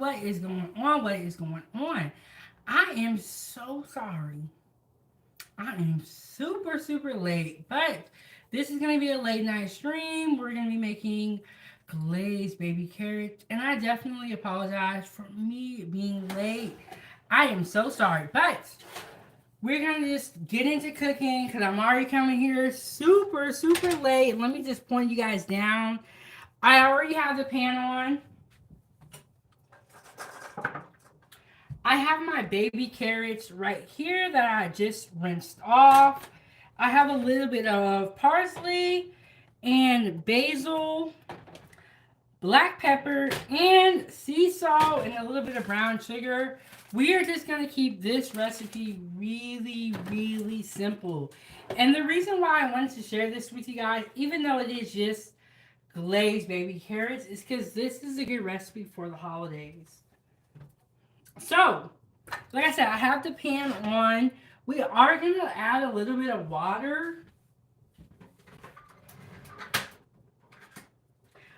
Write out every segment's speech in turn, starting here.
what is going on? What is going on? I am so sorry. I am super, super late, but this is going to be a late night stream. We're going to be making glazed baby carrots, and I definitely apologize for me being late. I am so sorry, but we're going to just get into cooking because I'm already coming here super, super late. Let me just point you guys down. I already have the pan on. I have my baby carrots right here that I just rinsed off. I have a little bit of parsley and basil, black pepper, and sea salt, and a little bit of brown sugar. We are just going to keep this recipe really, really simple. And the reason why I wanted to share this with you guys, even though it is just glazed baby carrots, is because this is a good recipe for the holidays. So, like I said, I have the pan on. We are going to add a little bit of water.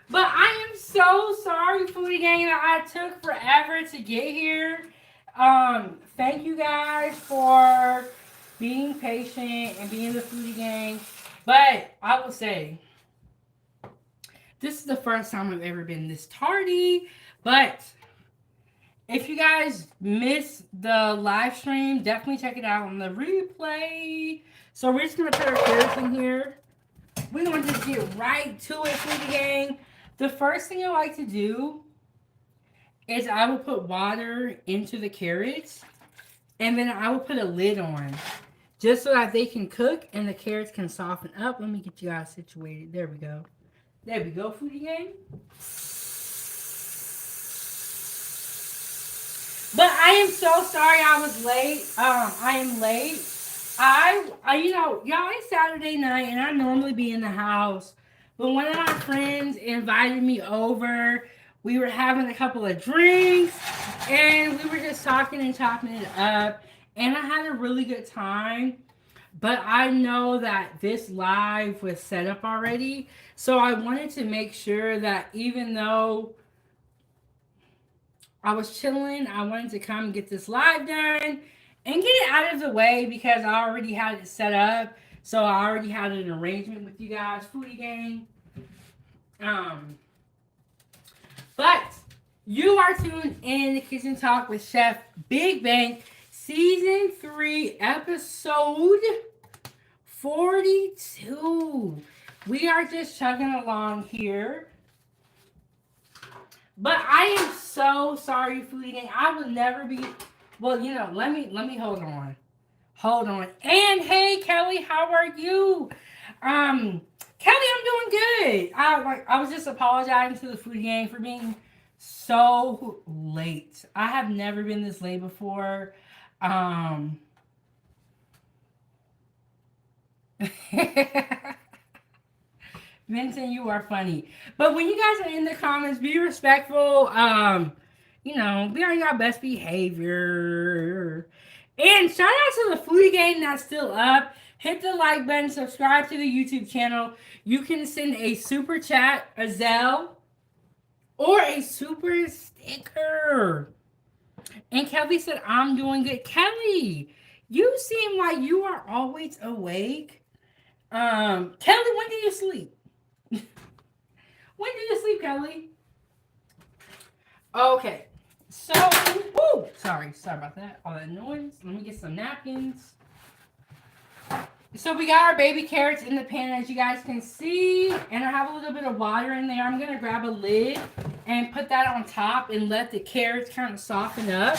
But I am so sorry, Foodie Gang, that I took forever to get here. Thank you guys for being patient and being the Foodie Gang. But I will say, this is the first time I've ever been this tardy. But if you guys missed the live stream, definitely check it out on the replay. So we're just going to put our carrots in here. We're going to just get right to it, Foodie Gang. The first thing I like to do is I will put water into the carrots. And then I will put a lid on. Just so that they can cook and the carrots can soften up. Let me get you guys situated. There we go. There we go, Foodie Gang. But I am so sorry I was late. I am late. You know, y'all, it's Saturday night and I normally be in the house. But one of my friends invited me over. We were having a couple of drinks and we were just talking and chopping it up. And I had a really good time. But I know that this live was set up already. So I wanted to make sure that even though I was chilling, I wanted to come get this live done and get it out of the way because I already had it set up. So I already had an arrangement with you guys, Foodie Gang. But you are tuned in to Kitchen Talk with Chef Big Bang, Season 3, Episode 42. We are just chugging along here. But I am so sorry, Foodie Gang. I will never be... Well, you know, let me hold on. Hold on. And hey, Kelly, how are you? Kelly, I'm doing good. I was just apologizing to the Foodie Gang for being so late. I have never been this late before. Vincent, you are funny. But when you guys are in the comments, be respectful. You know, be on your best behavior. And shout out to the Foodie Gang that's still up. Hit the like button, subscribe to the YouTube channel. You can send a super chat, a Zelle, or a super sticker. And Kelly said, I'm doing good. Kelly, you seem like you are always awake. Kelly, when do you sleep? When do you sleep, Kelly? Okay. So, woo! Sorry about that. All that noise. Let me get some napkins. So we got our baby carrots in the pan, as you guys can see. And I have a little bit of water in there. I'm going to grab a lid and put that on top and let the carrots kind of soften up.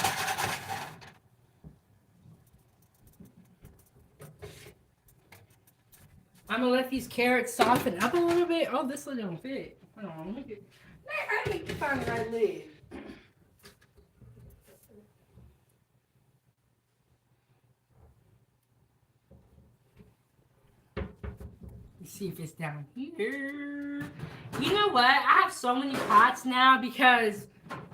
I'm going to let these carrots soften up a little bit. Oh, this lid don't fit. Hold on. Let me get... I need to find the right lid. See if it's down here. You know what? I have so many pots now because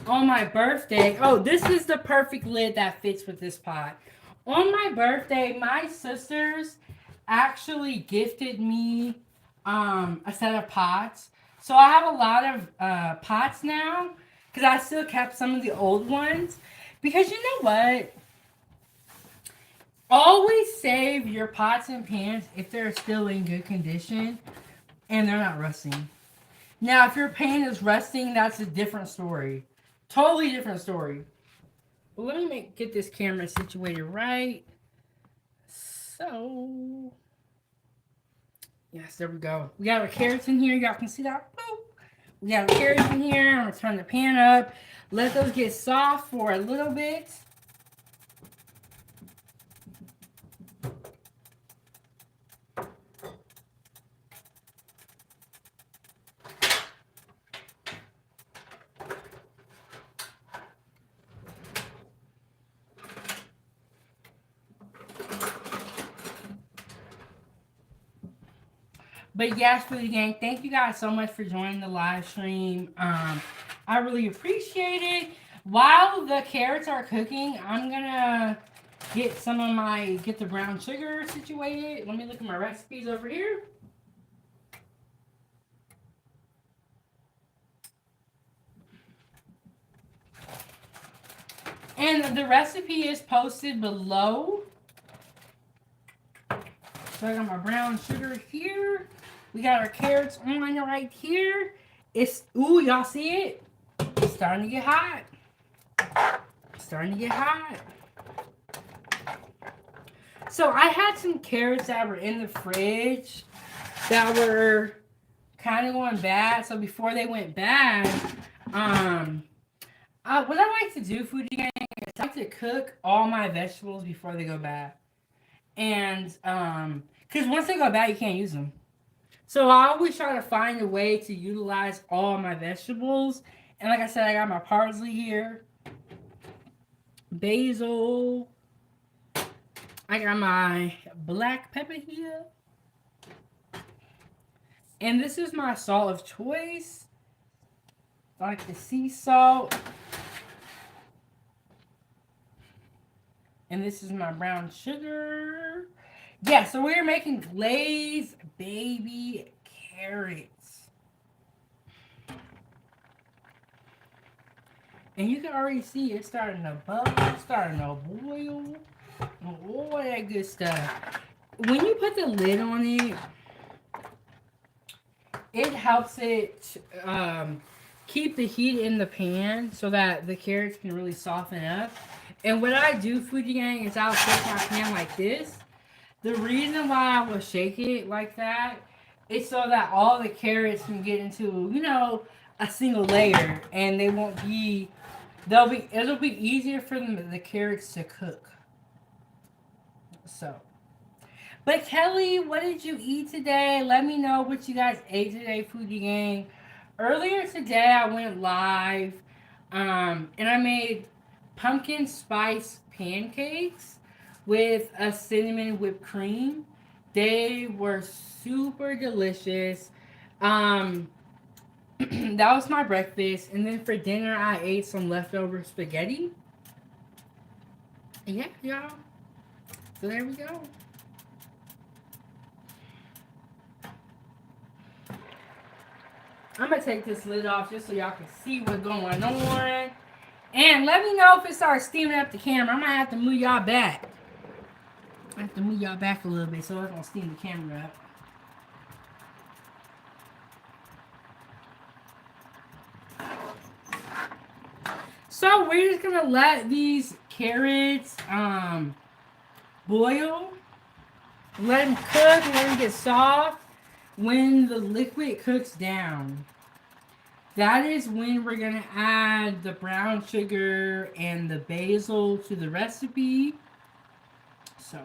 on my birthday, oh, this is the perfect lid that fits with this pot. On my birthday, my sisters actually gifted me a set of pots. So I have a lot of pots now. because I still kept some of the old ones. Because you know what? Always save your pots and pans if they're still in good condition and they're not rusting. Now, if your pan is rusting, that's a different story. Totally different story. But let me get this camera situated right. So, yes, there we go. We got our carrots in here. Y'all can see that. Boop. We got our carrots in here. I'm going to turn the pan up. Let those get soft for a little bit. But yes, Foodie Gang, thank you guys so much for joining the live stream. I really appreciate it. While the carrots are cooking, I'm gonna get the brown sugar situated. Let me look at my recipes over here. And the recipe is posted below. So I got my brown sugar here. We got our carrots on right here. Ooh, y'all see it? It's starting to get hot. It's starting to get hot. So I had some carrots that were in the fridge that were kind of going bad. So before they went bad, what I like to do, Foodie Gang, is I like to cook all my vegetables before they go bad. And because once they go bad, you can't use them. So I always try to find a way to utilize all my vegetables. And like I said, I got my parsley here, basil. I got my black pepper here. And this is my salt of choice. I like the sea salt. And this is my brown sugar. Yeah, so we're making glazed baby carrots. And you can already see it's starting to bubble, starting to boil. All that good stuff. When you put the lid on it, it helps it keep the heat in the pan so that the carrots can really soften up. And what I do, Foodie Gang, is I'll shake my pan like this. The reason why I will shake it like that is so that all the carrots can get into, a single layer, and it'll be easier for the carrots to cook. So, but Kelly, what did you eat today? Let me know what you guys ate today, Foodie Gang. Earlier today, I went live, and I made pumpkin spice pancakes with a cinnamon whipped cream. They were super delicious. That was my breakfast. And then for dinner, I ate some leftover spaghetti. Yeah, y'all. So there we go. I'm going to take this lid off just so y'all can see what's going on. And let me know if it starts steaming up the camera. I might have to move y'all back. I have to move y'all back a little bit so it's going to steam the camera up. So we're just going to let these carrots boil. Let them cook. Let them get soft. When the liquid cooks down, that is when we're going to add the brown sugar and the basil to the recipe. So,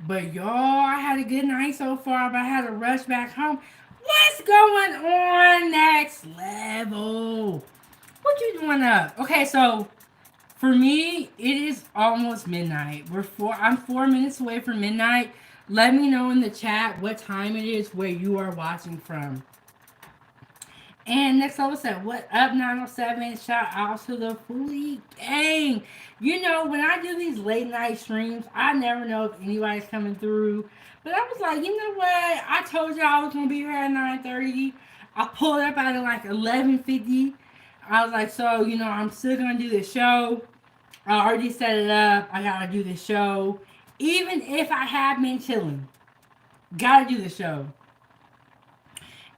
but y'all, I had a good night so far, but I had to rush back home. What's going on next level? What you doing up? Okay, so for me, it is almost midnight. I'm 4 minutes away from midnight. Let me know in the chat what time it is where you are watching from. And next level said, "What up, 907? Shout out to the Foodie Gang." You know, when I do these late night streams, I never know if anybody's coming through. But I was like, you know what? I told y'all I was gonna be here at 9:30. I pulled up at like 11:50. I was like, so you know, I'm still gonna do the show. I already set it up. I gotta do the show, even if I have been chilling. Gotta do the show.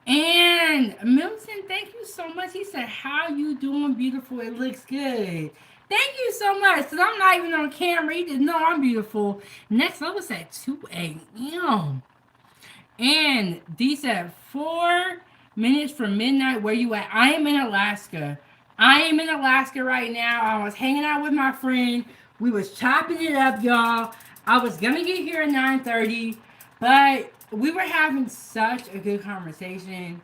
And Milton, thank you so much. He said, "How you doing, beautiful? It looks good." Thank you so much. Cause I'm not even on camera. He just know I'm beautiful. Next level at 2 a.m. And D said 4 minutes from midnight. Where you at? I am in Alaska. I am in Alaska right now. I was hanging out with my friend. We was chopping it up, y'all. I was gonna get here at 9:30, but we were having such a good conversation.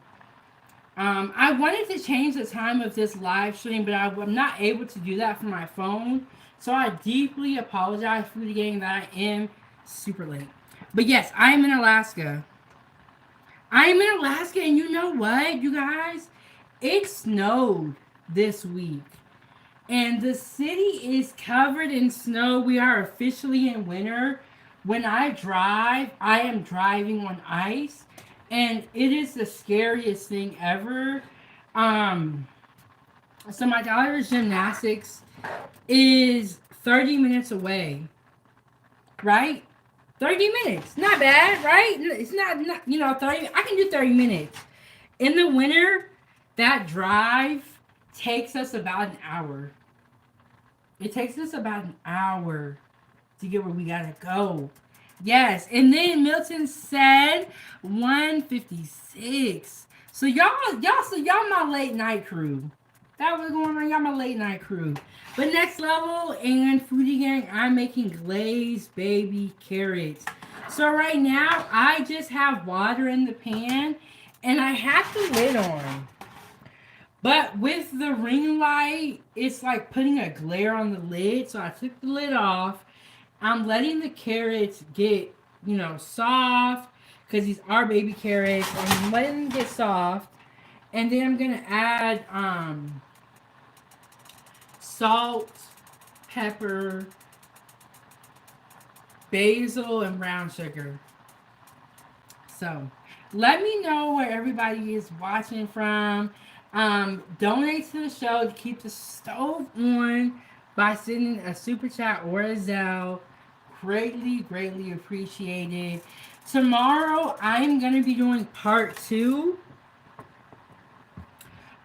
I wanted to change the time of this live stream, but I'm not able to do that from my phone. So I deeply apologize for the game that I am super late. But yes, I am in Alaska. I am in Alaska, and you know what, you guys? It snowed this week, and the city is covered in snow. We are officially in winter. When I drive, I am driving on ice, and it is the scariest thing ever. Um, so my daughter's gymnastics is 30 minutes away, right? 30 minutes. Not bad, right? It's not 30. I can do 30 minutes. In the winter, that drive takes us about an hour. It takes us about an hour to get where we gotta go. Yes, and then Milton said 156. So y'all my late night crew. That was going on. Y'all my late night crew. But next level and Foodie Gang, I'm making glazed baby carrots. So right now, I just have water in the pan, and I have the lid on. But with the ring light, it's like putting a glare on the lid. So I took the lid off. I'm letting the carrots get, soft because these are baby carrots. I'm letting them get soft. And then I'm going to add salt, pepper, basil, and brown sugar. So let me know where everybody is watching from. Donate to the show to keep the stove on by sending a super chat or a Zelle. Greatly, greatly appreciated. Tomorrow, I'm going to be doing part two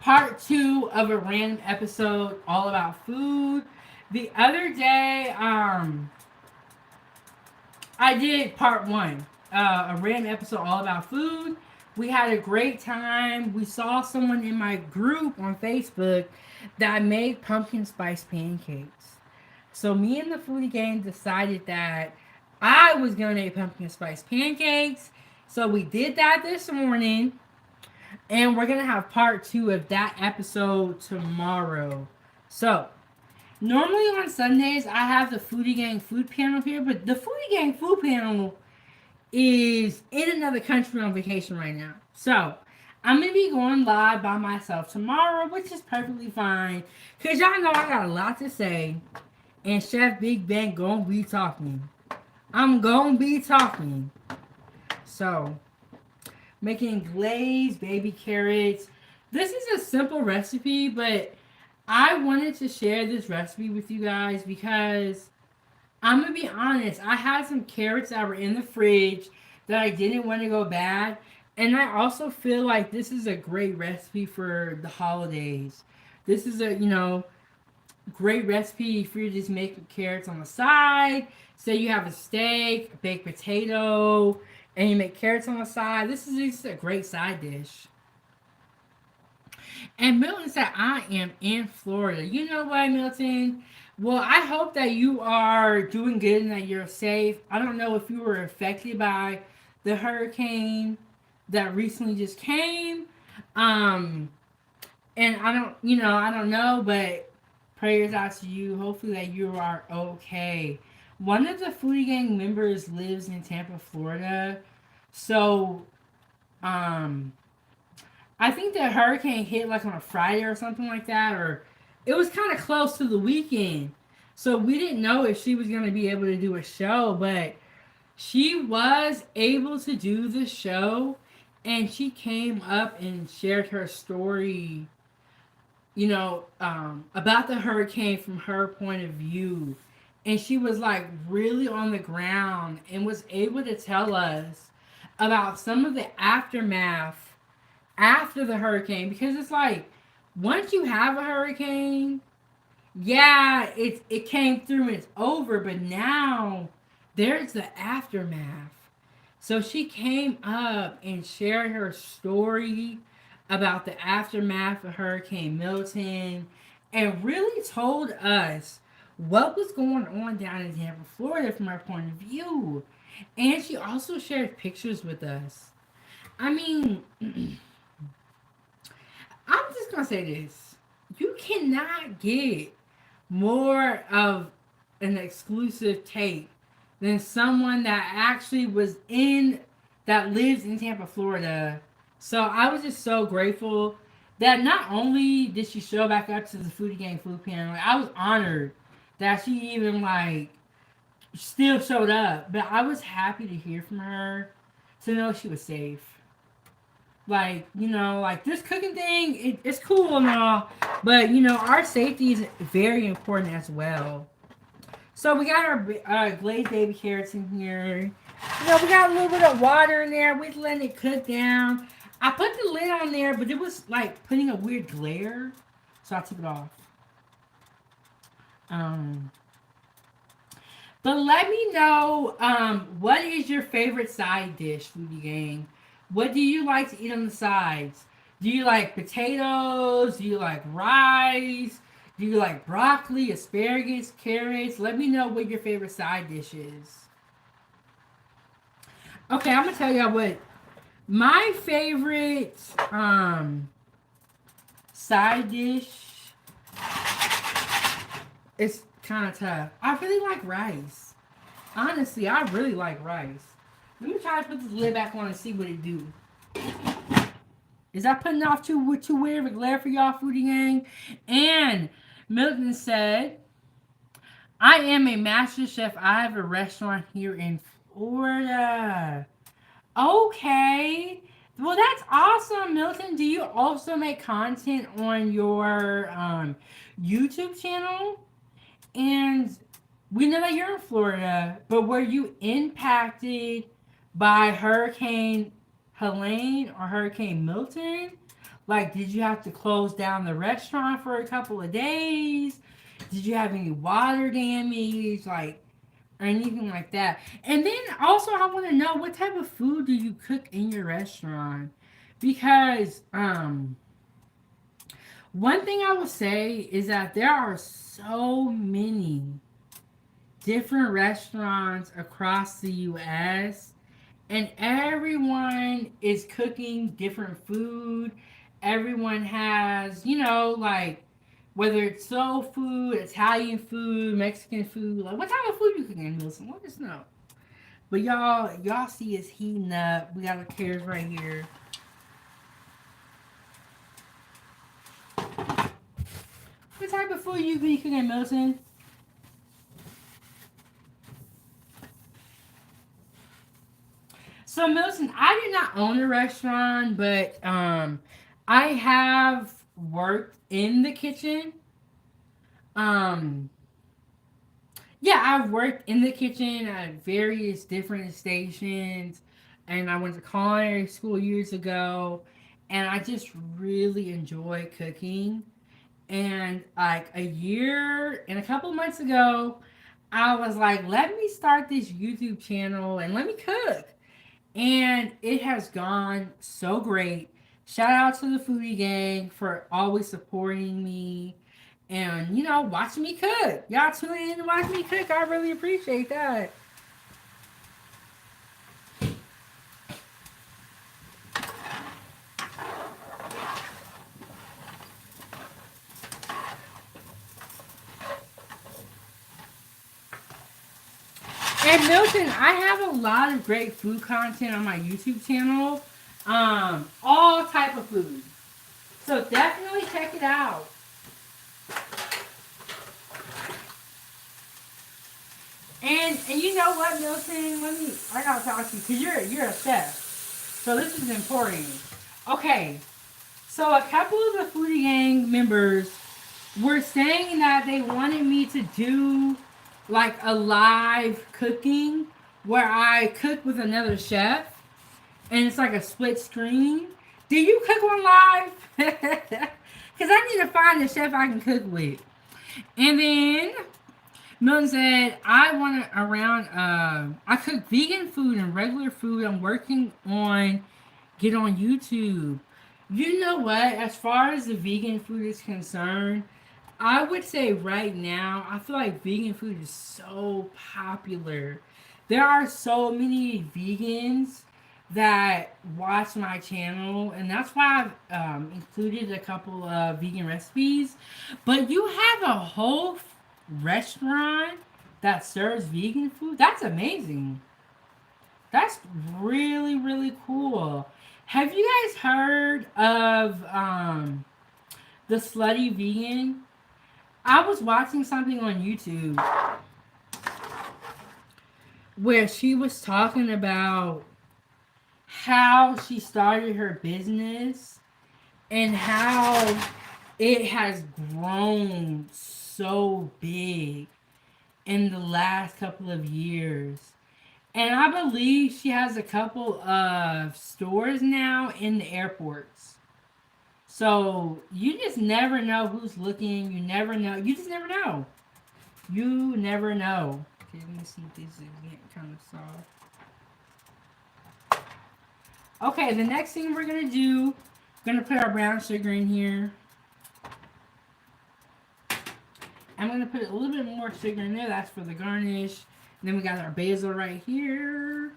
of a random episode all about food. The other day, I did part one, a random episode all about food. We had a great time. We saw someone in my group on Facebook that made pumpkin spice pancakes. So me and the foodie gang decided that I was gonna make pumpkin spice pancakes. So we did that this morning, and we're gonna have part two of that episode tomorrow. So normally on Sundays I have the foodie gang food panel here, but the foodie gang food panel is in another country on vacation right now. So I'm gonna be going live by myself tomorrow, which is perfectly fine. Cause y'all know I got a lot to say. And Chef Big Bang gonna be talking. I'm gonna be talking. So, making glazed baby carrots. This is a simple recipe, but I wanted to share this recipe with you guys because I'm gonna be honest. I had some carrots that were in the fridge that I didn't want to go bad. And I also feel like this is a great recipe for the holidays. This is a, great recipe if you're just making carrots on the side. Say you have a steak, a baked potato, and you make carrots on the side. This is just a great side dish. And Milton said, I am in Florida. You know what, Milton? Well, I hope that you are doing good and that you're safe. I don't know if you were affected by the hurricane that recently just came. And I don't know, but prayers out to you. Hopefully that you are okay. One of the Foodie Gang members lives in Tampa, Florida. So, I think the hurricane hit like on a Friday or something like that, or it was kind of close to the weekend. So we didn't know if she was going to be able to do a show, but she was able to do the show, and she came up and shared her story, about the hurricane from her point of view. And she was like really on the ground and was able to tell us about some of the aftermath after the hurricane, because it's like once you have a hurricane, yeah, it came through and it's over, but now there's the aftermath. So she came up and shared her story about the aftermath of Hurricane Milton and really told us what was going on down in Tampa, Florida from her point of view. And she also shared pictures with us. I mean, I'm just gonna say this. You cannot get more of an exclusive tape than someone that actually that lives in Tampa, Florida. So I was just so grateful that not only did she show back up to the Foodie Gang food panel, like, I was honored that she even like still showed up. But I was happy to hear from her to know she was safe. Like, like this cooking thing, it's cool and all, but our safety is very important as well. So we got our glazed baby carrots in here. We got a little bit of water in there. We're letting it cook down. I put the lid on there, but it was like putting a weird glare, so I took it off. But let me know, what is your favorite side dish, Foodie Gang? What do you like to eat on the sides? Do you like potatoes? Do you like rice? Do you like broccoli, asparagus, carrots? Let me know what your favorite side dish is. Okay, I'm gonna tell y'all what my favorite side dish is kind of tough. I really like rice. Honestly, I really like rice. Let me try to put this lid back on and see what it do. Is that putting off too weird of a glare for y'all, Foodie Gang? And Milton said, I am a master chef. I have a restaurant here in Florida. Okay. Well, that's awesome, Milton. Do you also make content on your YouTube channel? And we know that you're in Florida, but were you impacted by Hurricane Helene or Hurricane Milton? Like, did you have to close down the restaurant for a couple of days? Did you have any water damage? Like, or anything like that? And then also, I want to know, what type of food do you cook in your restaurant? Because, one thing I will say is that there are so many different restaurants across the U.S., and everyone is cooking different food. Everyone has, like, whether it's soul food, Italian food, Mexican food, like, what type of food you cooking, Wilson? Let us know. But y'all see it's heating up. We got the carrots right here. What type of food you be cooking, Milton? So, Milton, I do not own a restaurant, but I have worked in the kitchen. Um, yeah, I've worked in the kitchen at various different stations, and I went to culinary school years ago, and I just really enjoy cooking. And like a year and a couple months ago, I was like, let me start this YouTube channel and let me cook. And it has gone so great. Shout out to the Foodie Gang for always supporting me and, watching me cook. Y'all tune in and watch me cook. I really appreciate that. And Milton, I have a lot of great food content on my YouTube channel. all type of food. So definitely check it out. And you know what, Milton? I gotta talk to you because you're a chef. So this is important. Okay, so a couple of the Foodie Gang members were saying that they wanted me to do like a live cooking where I cook with another chef and it's like a split screen. Do you cook on live? Because I need to find a chef I can cook with. And then Milton said, I want to I cook vegan food and regular food. I'm working on get on YouTube. You know what? As far as the vegan food is concerned, I would say right now, I feel like vegan food is so popular. There are so many vegans that watch my channel, and that's why I've included a couple of vegan recipes. But you have a whole restaurant that serves vegan food? That's amazing. That's really, really cool. Have you guys heard of the Slutty Vegan? I was watching something on YouTube where she was talking about how she started her business and how it has grown so big in the last couple of years. And I believe she has a couple of stores now in the airports. So you just never know who's looking. You never know. You just never know. You never know. Okay, let me see if this is getting kind of soft. Okay, the next thing we're going to do, we're going to put our brown sugar in here. I'm going to put a little bit more sugar in there. That's for the garnish. And then we got our basil right here.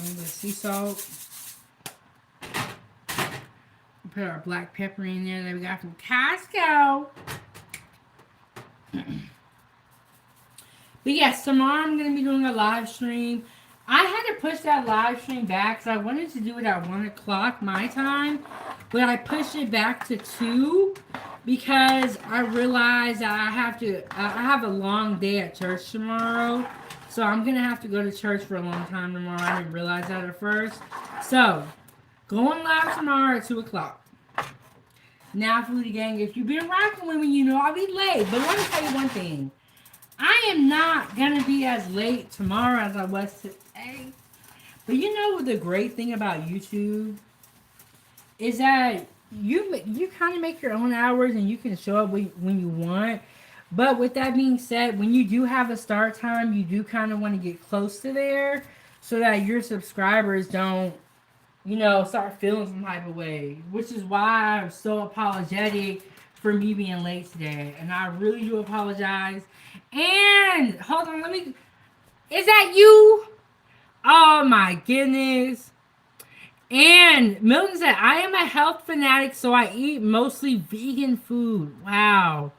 The sea salt. Put our black pepper in there that we got from Costco. But yes, tomorrow I'm going to be doing a live stream. I had to push that live stream back because I wanted to do it at 1 o'clock my time. But I pushed it back to 2 because I realized that I have a long day at church tomorrow. So I'm going to have to go to church for a long time tomorrow. I didn't realize that at first. So, going live tomorrow at 2 o'clock. Now, Foodie Gang, if you've been rocking with me, you know I'll be late. But let me tell you one thing. I am not going to be as late tomorrow as I was today. But you know the great thing about YouTube is that you kind of make your own hours and you can show up when you want. But with that being said, when you do have a start time, you do kind of want to get close to there so that your subscribers don't, start feeling some type of way. Which is why I'm so apologetic for me being late today. And I really do apologize. And, hold on, is that you? Oh my goodness. And Milton said, I am a health fanatic, so I eat mostly vegan food. Wow.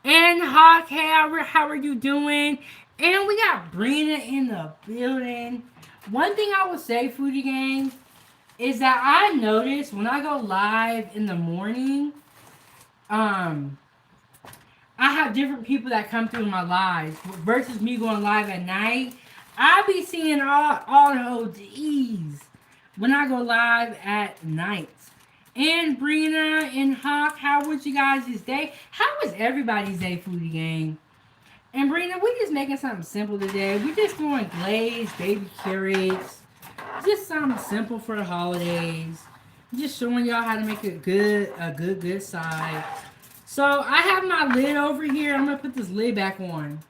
And Hawk, hey, how are you doing? And we got Brina in the building. One thing I will say, Foodie Gang, is that I notice when I go live in the morning, I have different people that come through my lives versus me going live at night. I be seeing all the ODs when I go live at night. And Brina and Hawk, how was you guys' day? How was everybody's day, Foodie Gang? And Brina, we're just making something simple today. We're just doing glazed baby carrots. Just something simple for the holidays. Just showing y'all how to make a good side. So I have my lid over here. I'm going to put this lid back on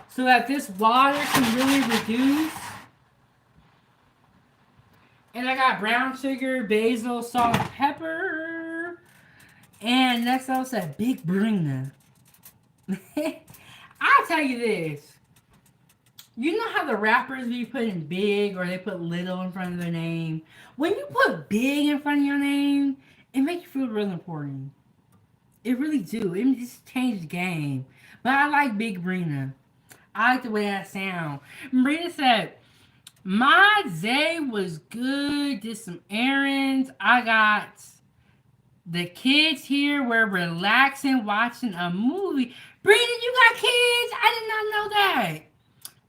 so that this water can really reduce. And I got brown sugar, basil, salt, pepper. And next I said Big Brina. I'll tell you this. You know how the rappers be putting big or they put little in front of their name? When you put big in front of your name, it makes you feel really important. It really do. It just changed the game. But I like Big Brina. I like the way that sound. Brina said, my day was good. Did some errands. I got the kids here. We're relaxing, watching a movie. Brina, you got kids? I did not know that.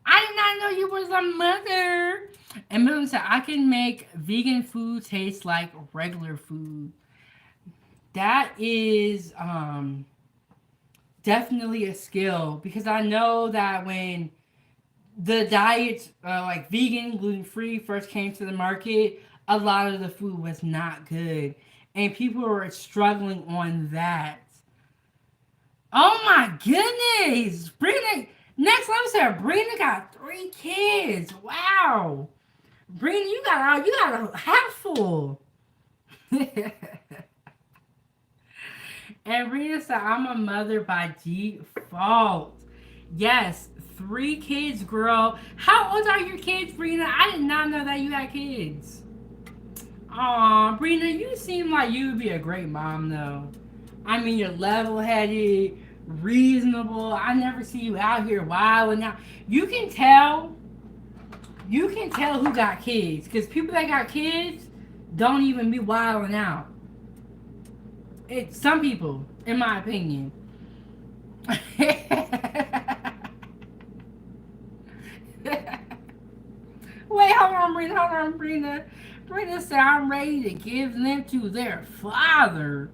I did not know you was a mother. And Milton said, I can make vegan food taste like regular food. That is definitely a skill because I know that when the diets like vegan, gluten free first came to the market, a lot of the food was not good, and people were struggling on that. Oh my goodness, Brina! Next level said Brina got 3 kids. Wow, Brina, you got a house full. And Rita said, I'm a mother by default. Yes, 3 kids, girl. How old are your kids, Brina? I did not know that you had kids. Aw, Brina, you seem like you would be a great mom, though. I mean, you're level-headed, reasonable. I never see you out here wilding out. You can tell who got kids, because people that got kids don't even be wilding out. Some people, in my opinion. Wait, hold on, Brina. Brina said, I'm ready to give them to their father.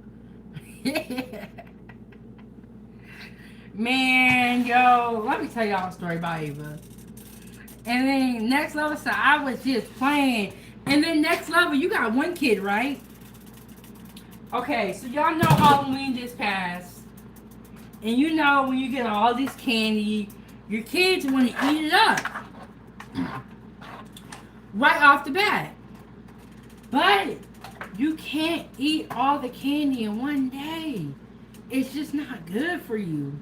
Man, yo, let me tell y'all a story about Ava. And then next level said, I was just playing. And then next level, you got 1 kid, right? Okay, so y'all know Halloween just passed. And you know when you get all this candy, your kids want to eat it up. Right off the bat. But you can't eat all the candy in one day. It's just not good for you.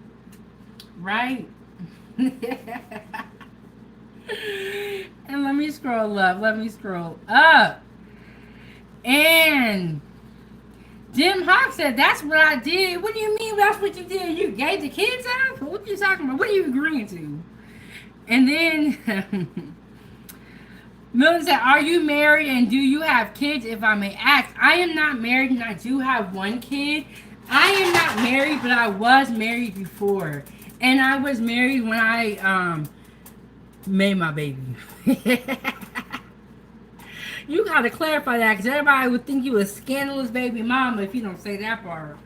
Right? And let me scroll up. And Jim Hawk said, that's what I did. What do you mean that's what you did? You gave the kids up? What are you talking about? What are you agreeing to? And then Milton said, are you married and do you have kids, if I may ask? I am not married and I do have 1 kid. I am not married, but I was married before. And I was married when I made my baby. You gotta clarify that because everybody would think you a scandalous baby mama if you don't say that part.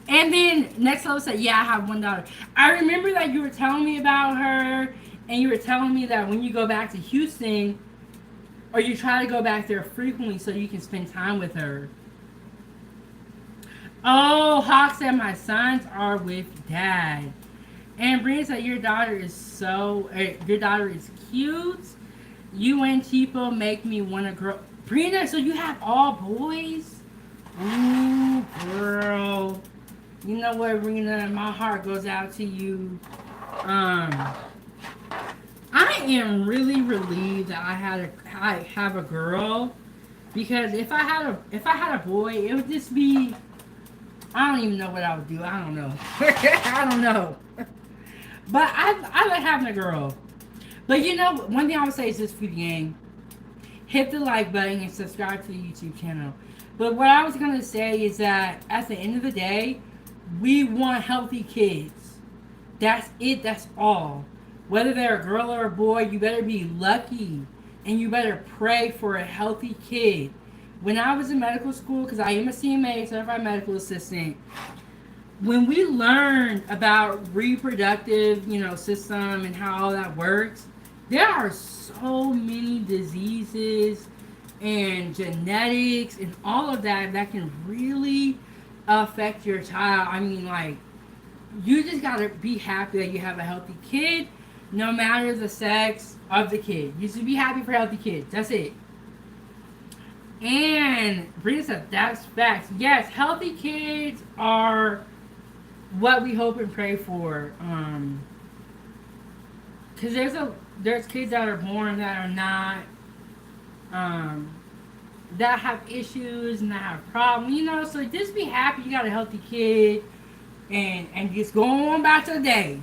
And then next level said, yeah, I have 1 daughter. I remember that you were telling me about her, and you were telling me that when you go back to Houston, or you try to go back there frequently so you can spend time with her. Oh, Hawk said my sons are with dad. And Brina said your daughter is cute. You and Chipo make me want to grow. Brina, so you have all boys? Ooh, girl. You know what, Brina? My heart goes out to you. I am really relieved that I have a girl, because if I had a boy, it would just be, I don't even know what I would do. I don't know. I don't know. But I like having a girl. But you know, one thing I would say is this, food gang. Hit the like button and subscribe to the YouTube channel. But what I was going to say is that at the end of the day, we want healthy kids. That's it. That's all. Whether they're a girl or a boy, you better be lucky. And you better pray for a healthy kid. When I was in medical school, because I am a CMA, certified medical assistant, when we learned about reproductive, system and how all that works, there are so many diseases and genetics and all of that can really affect your child. I mean, like, you just gotta be happy that you have a healthy kid, no matter the sex of the kid. You should be happy for healthy kids. That's it. And Brina said, that's facts. Yes, healthy kids are what we hope and pray for. because there's kids that are born that are not, um, that have issues and that have problems, you know. So just be happy you got a healthy kid, and just go on about your day.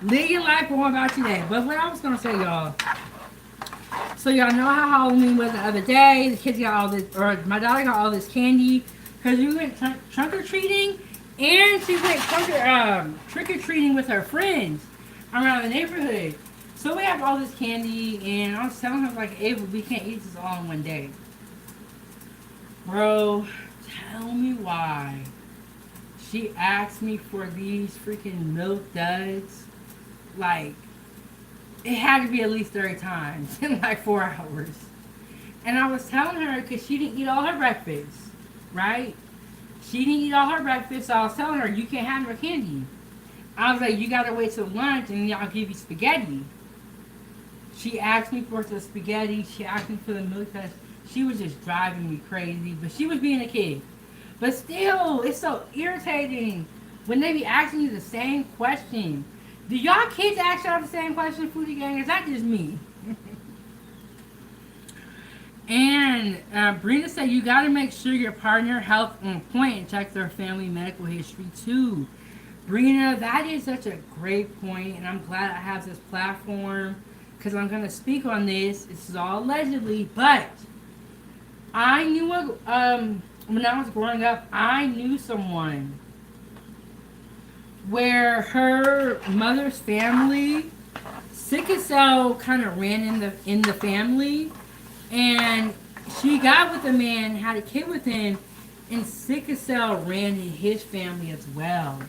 Live your life, go on about your day. But what I was gonna say, y'all. So y'all know how Halloween was the other day. The kids got all this, or my daughter got all this candy because we went trunk or treating, and she went trick or treating with her friends around the neighborhood. So we have all this candy, and I was telling her like, Ava, we can't eat this all in one day. Bro, tell me why she asked me for these freaking milk duds. Like, it had to be at least 30 times in like 4 hours. And I was telling her because she didn't eat all her breakfast, right? She didn't eat all her breakfast, so I was telling her, you can't have no candy. I was like, you gotta wait till lunch and I'll give you spaghetti. She asked me for the spaghetti, she asked me for the milk duds. She was just driving me crazy, but she was being a kid. But still, it's so irritating when they be asking you the same question. Do y'all kids ask y'all the same question, Foodie Gang? Is that just me? And Brina said you got to make sure your partner health on point and check their family medical history too. Brina, that is such a great point, and I'm glad I have this platform because I'm going to speak on this. This is all allegedly, but I knew when I was growing up, I knew someone where her mother's family, sickle cell kind of ran in the family, and she got with a man, had a kid with him, and sickle cell ran in his family as well.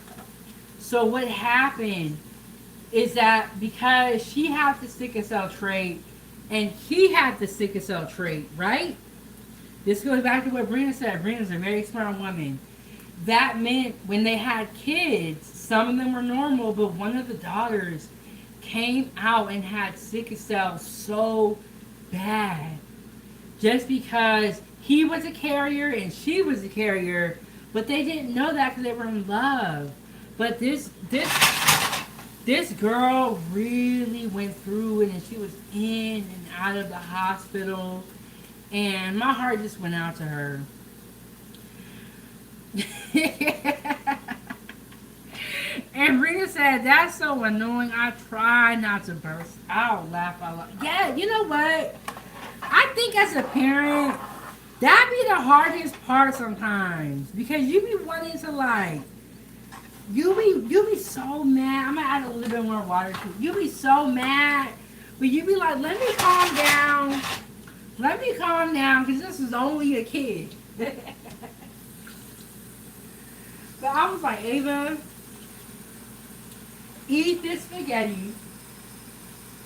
So what happened is that because she had the sickle cell trait and he had the sickle cell trait, right? This goes back to what Brina said. Brina's a very smart woman. That meant when they had kids, some of them were normal, but one of the daughters came out and had sickle cell so bad. Just because he was a carrier and she was a carrier, but they didn't know that because they were in love. But this girl really went through it, and she was in and out of the hospital, and my heart just went out to her. And Rita said, that's so annoying. I try not to burst out, laugh out loud. Yeah, you know what? I think as a parent, that be the hardest part sometimes. Because you be wanting to like, you be so mad. I'm gonna add a little bit more water to it. You be so mad, but you be like, let me calm down. Let me calm down, because this is only a kid. But I was like, Ava, eat this spaghetti.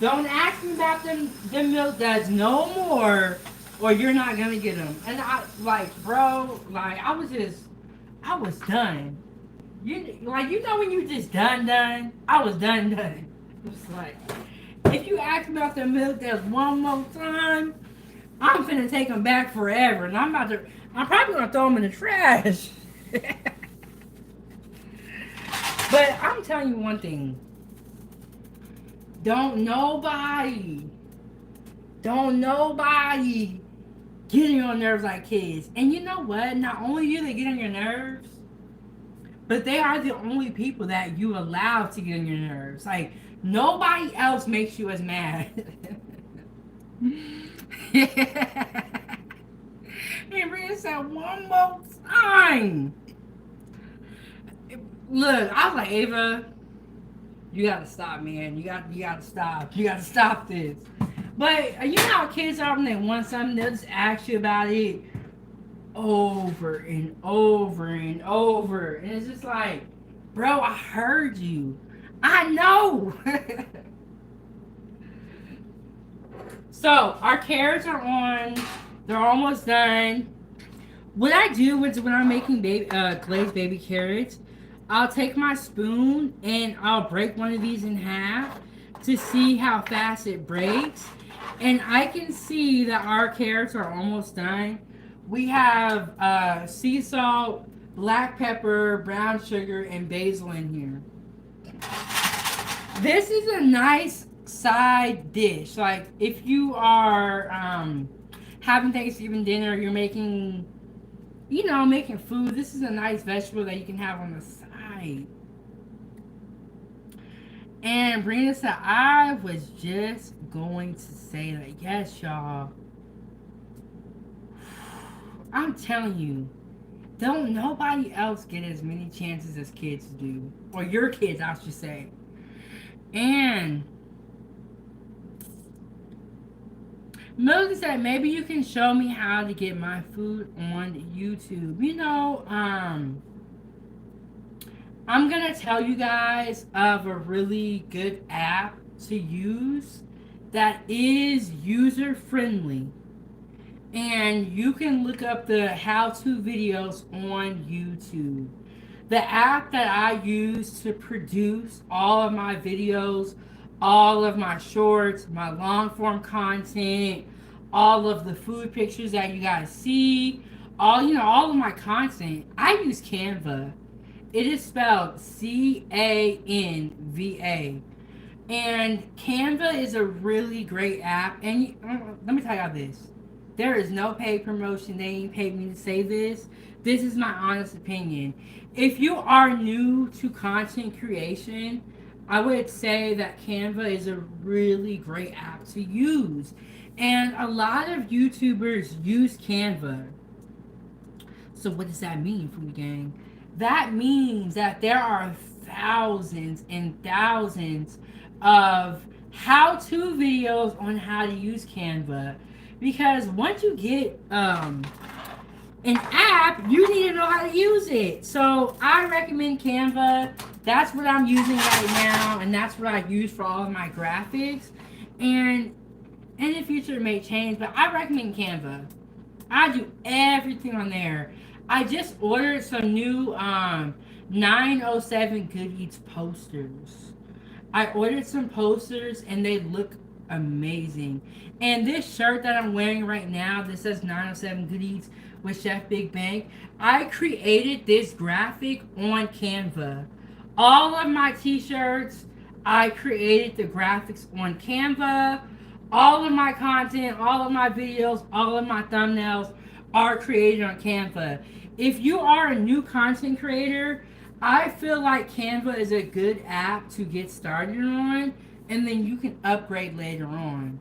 Don't ask me about them milk duds no more, or you're not gonna get them. And I like, bro, like I was done. You know when you just done. I was done. It's like, if you ask me about the milk duds one more time, I'm finna take them back forever, and I'm probably gonna throw them in the trash. But I'm telling you one thing. Don't nobody get on your nerves like kids. And you know what? Not only do they get on your nerves, but they are the only people that you allow to get on your nerves. Like, nobody else makes you as mad. And Rita said, one more time. Look, I was like, Ava, you gotta stop, man. You gotta stop. You gotta stop this. But you know how kids are when they want something, they'll just ask you about it over and over and over. And it's just like, bro, I heard you. I know. So our carrots are on. They're almost done. What I do is when I'm making glazed baby carrots, I'll take my spoon and I'll break one of these in half to see how fast it breaks. And I can see that our carrots are almost done. We have sea salt, black pepper, brown sugar, and basil in here. This is a nice side dish. Like if you are having Thanksgiving dinner, you're making, making food. This is a nice vegetable that you can have on the side. And Brina said, I was just going to say that, yes, y'all. I'm telling you, don't nobody else get as many chances as kids do. Or your kids, I should say. And Milton said, maybe you can show me how to get my food on YouTube. I'm going to tell you guys of a really good app to use that is user friendly. And you can look up the how-to videos on YouTube. The app that I use to produce all of my videos, all of my shorts, my long-form content, all of the food pictures that you guys see, all of my content, I use Canva. It is spelled Canva. And Canva is a really great app. And let me tell y'all this. There is no paid promotion. They ain't paid me to say this. This is my honest opinion. If you are new to content creation, I would say that Canva is a really great app to use. And a lot of YouTubers use Canva. So what does that mean, Food Gang? That means that there are thousands and thousands of how-to videos on how to use Canva. Because once you get an app, you need to know how to use it. So I recommend Canva. That's what I'm using right now, and that's what I use for all of my graphics. And in the future, it may change, but I recommend Canva. I do everything on there. I just ordered some new 907 Good Eats posters. I ordered some posters, and they look amazing. And this shirt that I'm wearing right now, this says 907 Good Eats with Chef Big Bang, I created this graphic on Canva. All of my t-shirts, I created the graphics on Canva. All of my content, all of my videos, all of my thumbnails are created on Canva. If you are a new content creator, I feel like Canva is a good app to get started on, and then you can upgrade later on.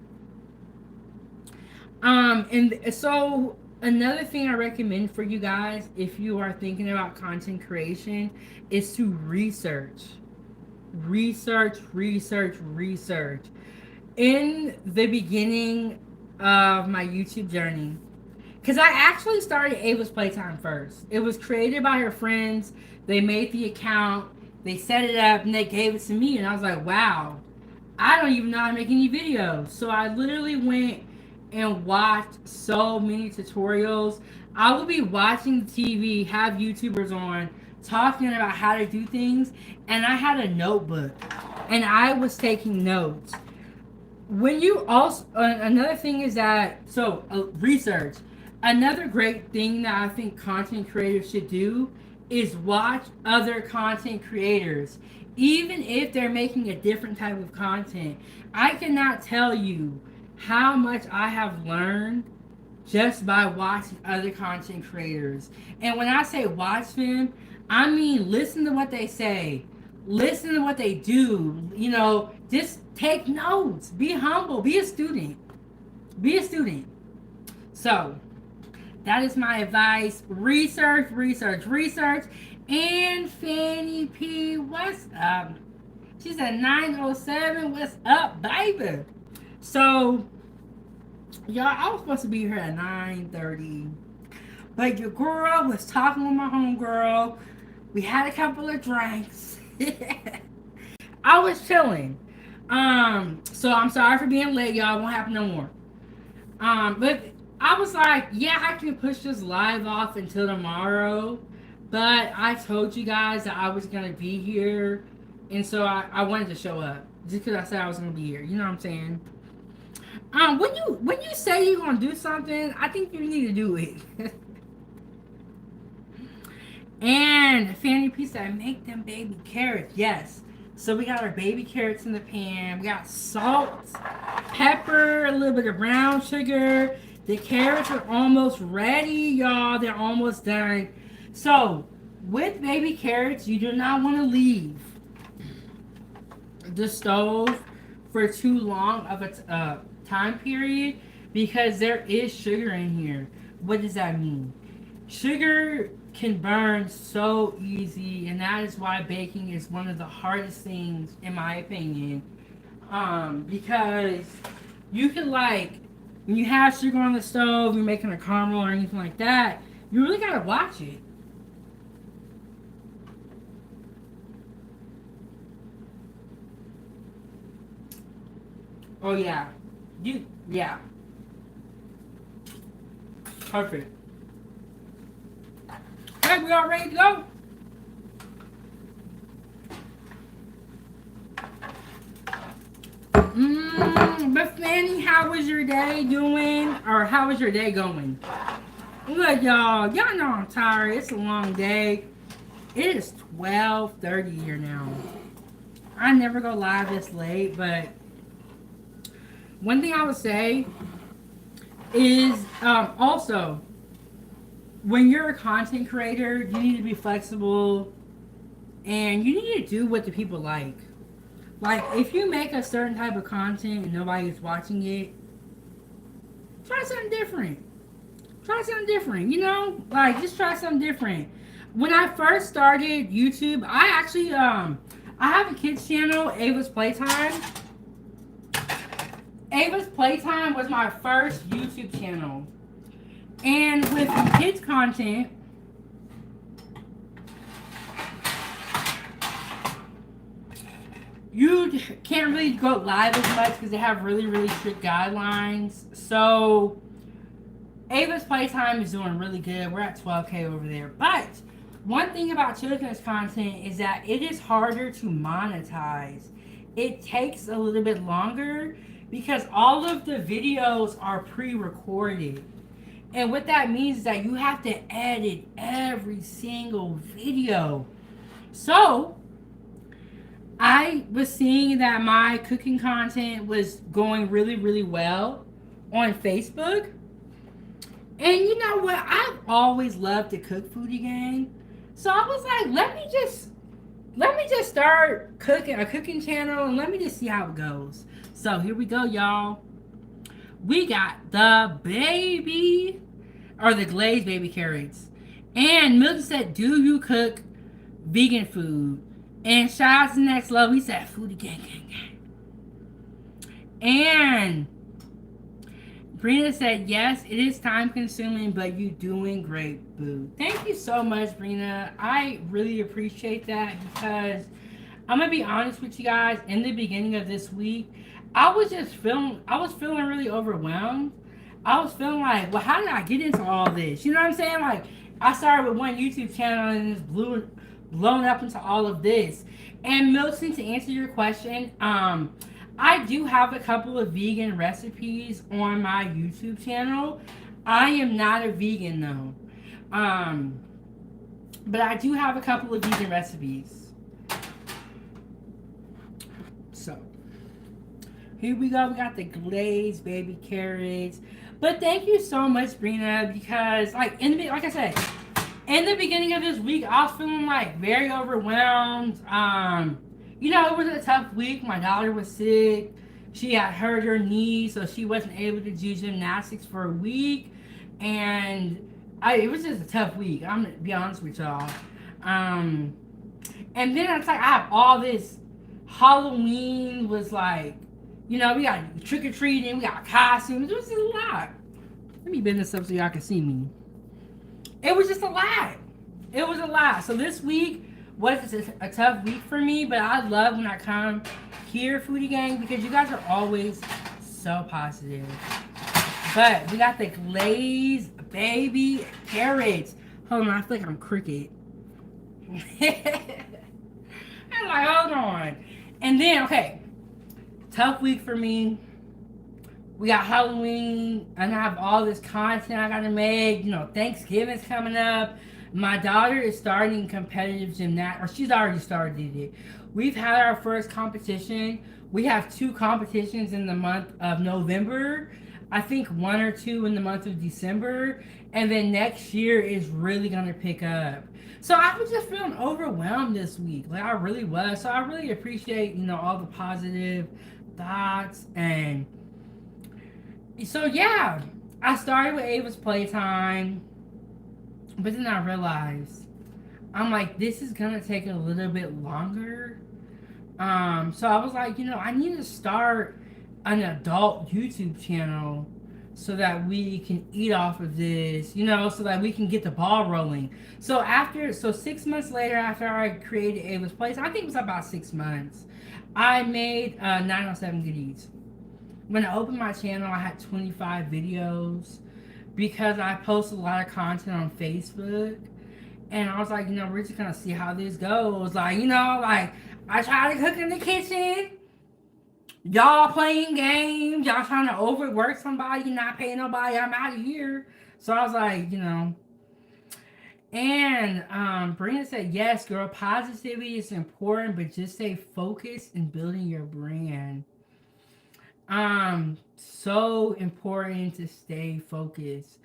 And so another thing I recommend for you guys, if you are thinking about content creation, is to research. Research. In the beginning of my YouTube journey, because I actually started Ava's Playtime first. It was created by her friends. They made the account, they set it up, and they gave it to me. And I was like, wow, I don't even know how to make any videos. So I literally went and watched so many tutorials. I would be watching TV, have YouTubers on, talking about how to do things, and I had a notebook, and I was taking notes. When you also, another thing is that, research. Another great thing that I think content creators should do is watch other content creators, even if they're making a different type of content. I cannot tell you how much I have learned just by watching other content creators. And when I say watch them, I mean listen to what they say, listen to what they do, just take notes, be humble, be a student. So that is my advice. Research. And Fanny P, what's up? She said 907, what's up, baby? So, y'all, I was supposed to be here at 9:30. But your girl was talking with my homegirl. We had a couple of drinks. I was chilling. So I'm sorry for being late, y'all. It won't happen no more. But I was like, yeah, I can push this live off until tomorrow. But I told you guys that I was going to be here. And so I wanted to show up. Just because I said I was going to be here. You know what I'm saying? When you say you're going to do something, I think you need to do it. And Fanny P said, make them baby carrots. Yes. So we got our baby carrots in the pan. We got salt, pepper, a little bit of brown sugar. The carrots are almost ready, y'all. They're almost done. So with baby carrots, you do not want to leave the stove for too long of a time period because there is sugar in here. What does that mean? Sugar can burn so easy, and that is why baking is one of the hardest things in my opinion. Because you can like when you have sugar on the stove, you're making a caramel or anything like that, you really gotta watch it. Oh yeah. Yeah. Perfect. Okay, we all ready to go? But Fanny, how was your day doing? Or how was your day going? Look, y'all. Y'all know I'm tired. It's a long day. It is 12:30 here now. I never go live this late, but one thing I would say is also when you're a content creator, you need to be flexible and you need to do what the people like. Like, if you make a certain type of content and nobody's watching it, try something different. Try something different, you know? Like, just try something different. When I first started YouTube, I actually, I have a kids channel, Ava's Playtime. Ava's Playtime was my first YouTube channel. And with kids content, you can't really go live as much because they have really, really strict guidelines. So, Ava's Playtime is doing really good. We're at 12K over there. But, one thing about children's content is that it is harder to monetize. It takes a little bit longer because all of the videos are pre-recorded. And what that means is that you have to edit every single video. So, I was seeing that my cooking content was going really, really well on Facebook. And you know what? I've always loved to cook, Foodie Gang. So I was like, let me just start cooking a cooking channel and let me just see how it goes. So here we go, y'all. We got the glazed baby carrots. And Milton said, do you cook vegan food? And shout out to Next Love. He said, Foodie Gang, gang, gang. And Brina said, yes, it is time consuming, but you doing great, boo. Thank you so much, Brina. I really appreciate that because I'm going to be honest with you guys. In the beginning of this week, I was feeling really overwhelmed. I was feeling like, well, how did I get into all this? You know what I'm saying? Like, I started with one YouTube channel and it's blown up into all of this. And Milton, to answer your question, I do have a couple of vegan recipes on my YouTube channel. I am not a vegan though. But I do have a couple of vegan recipes. So, here we go. We got the glazed baby carrots. But thank you so much, Brina, because like I said, in the beginning of this week, I was feeling like very overwhelmed. You know, it was a tough week. My daughter was sick. She had hurt her knee, so she wasn't able to do gymnastics for a week. And it was just a tough week. I'm going to be honest with y'all. And then it's like I have all this. Halloween was like, you know, we got trick-or-treating, we got costumes. It was just a lot. Let me bend this up so y'all can see me. It was just a lot. It was a lot. So this week was a tough week for me, but I love when I come here, Foodie Gang, because you guys are always so positive. But we got the glazed baby carrots. Hold on, I feel like I'm crooked. I'm like, hold on. And then, okay, tough week for me. We got Halloween, and I have all this content I gotta make. You know, Thanksgiving's coming up. My daughter is starting competitive gymnastics, or she's already started it. We've had our first competition. We have 2 competitions in the month of November. I think 1 or 2 in the month of December. And then next year is really going to pick up. So I was just feeling overwhelmed this week. Like, I really was. So I really appreciate, all the positive thoughts. And so, yeah, I started with Ava's Playtime. But then I realized, I'm like, this is going to take a little bit longer. So I was like, I need to start an adult YouTube channel so that we can eat off of this, so that we can get the ball rolling. So 6 months later, after I created Ava's Place, I think it was about 6 months, I made 907 Good Eats. When I opened my channel, I had 25 videos because I post a lot of content on Facebook. And I was like, we're just going to see how this goes. Like, I try to cook in the kitchen. Y'all playing games. Y'all trying to overwork somebody, not paying nobody. I'm out of here. So I was like, And Brina said, yes, girl, positivity is important, but just stay focused in building your brand. So important to stay focused.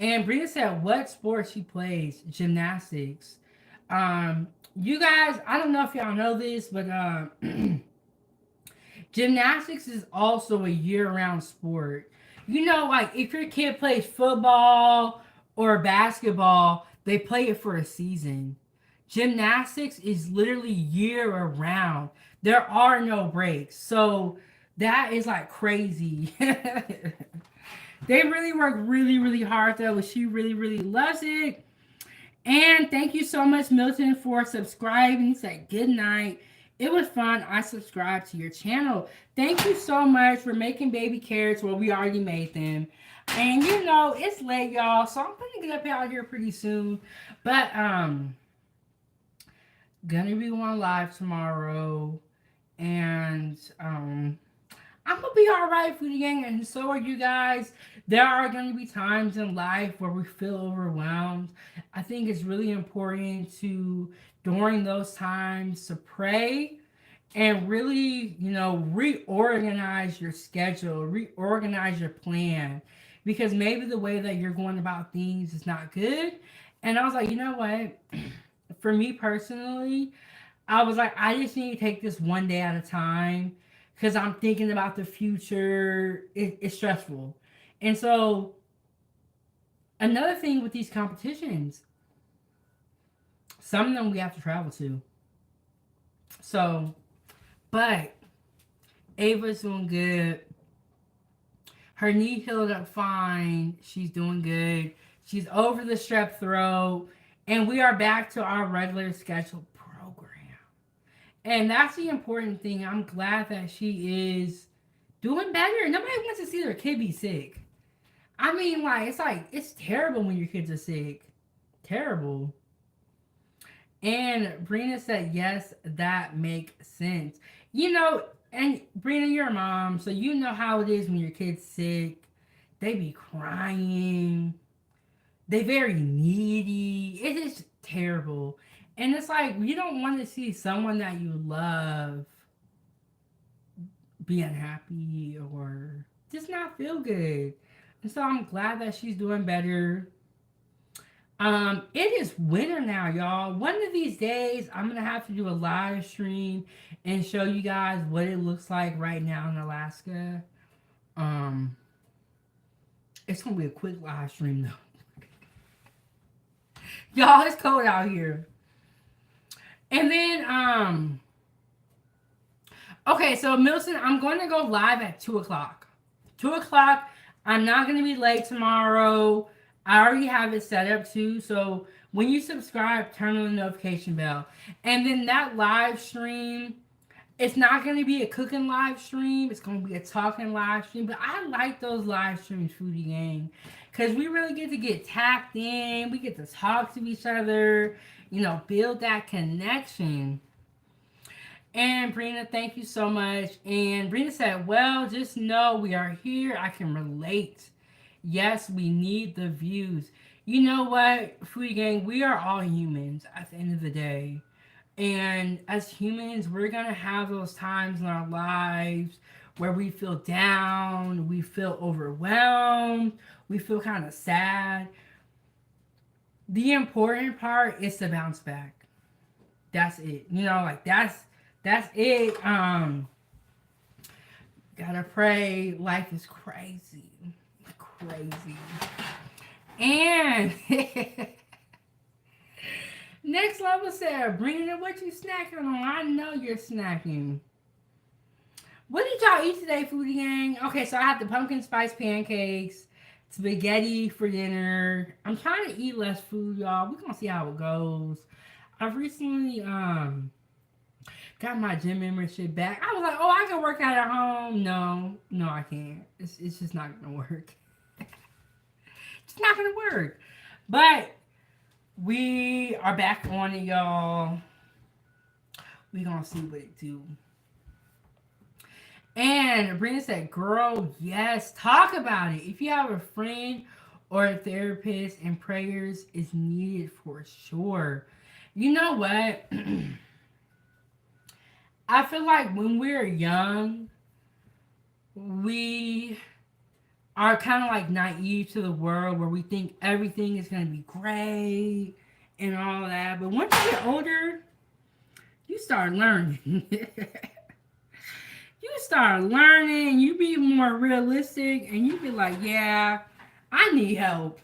And Brina said, what sport she plays? Gymnastics. You guys, I don't know if y'all know this, but gymnastics is also a year-round sport. Like if your kid plays football or basketball, they play it for a season. Gymnastics is literally year-round. There are no breaks. So that is like crazy. They really work really, really hard though. She really, really loves it. And thank you so much, Milton, for subscribing. He said good night. It was fun. I subscribed to your channel. Thank you so much for making baby carrots. Well, we already made them. And it's late, y'all. So I'm gonna get up out of here pretty soon. But gonna be on live tomorrow. And I'm gonna be alright, Foodie Gang, and so are you guys. There are going to be times in life where we feel overwhelmed. I think it's really important to, during those times, to pray and really, reorganize your schedule, reorganize your plan. Because maybe the way that you're going about things is not good. And I was like, you know what? For me personally, I was like, I just need to take this one day at a time. Because I'm thinking about the future. It's stressful. And so, another thing with these competitions, some of them we have to travel to. So, but Ava's doing good. Her knee healed up fine. She's doing good. She's over the strep throat. And we are back to our regular scheduled program. And that's the important thing. I'm glad that she is doing better. Nobody wants to see their kid be sick. I mean, it's terrible when your kids are sick. Terrible. And Brina said, yes, that makes sense. And Brina, you're a mom, so you know how it is when your kid's sick. They be crying. They very needy. It is terrible. And it's like, you don't want to see someone that you love be unhappy or just not feel good. And so I'm glad that she's doing better. It is winter now, y'all. One of these days, I'm going to have to do a live stream and show you guys what it looks like right now in Alaska. It's going to be a quick live stream, though. Y'all, it's cold out here. And then, okay, so Milton, I'm going to go live at 2 o'clock. 2 o'clock. I'm not going to be late tomorrow. I already have it set up too. So when you subscribe, turn on the notification bell. And then that live stream, it's not going to be a cooking live stream. It's going to be a talking live stream. But I like those live streams, Foodie Gang. Because we really get to get tapped in. We get to talk to each other. Build that connection. And Brina, thank you so much. And Brina said, well, just know we are here. I can relate. Yes, we need the views. You know what, Foodie Gang? We are all humans at the end of the day. And as humans, we're going to have those times in our lives where we feel down, we feel overwhelmed, we feel kind of sad. The important part is to bounce back. That's it. You know, like that's it. Gotta pray. Life is crazy. Crazy. And next level said, bringing it what you snacking on. I know you're snacking. What did y'all eat today, Foodie Gang? Okay, so I had the pumpkin spice pancakes, spaghetti for dinner. I'm trying to eat less food, y'all. We're gonna see how it goes. I've recently got my gym membership back. I was like, oh, I can work out at home. No, I can't. It's just not gonna work. It's not gonna work. But we are back on it, y'all. We gonna see what it do. And Brenda said, girl, yes, talk about it. If you have a friend or a therapist and prayers is needed for sure. You know what? I feel like when we're young, we are kind of like naive to the world where we think everything is going to be great and all that. But once you get older, you start learning. You start learning, you be more realistic, and you be like, yeah, I need help.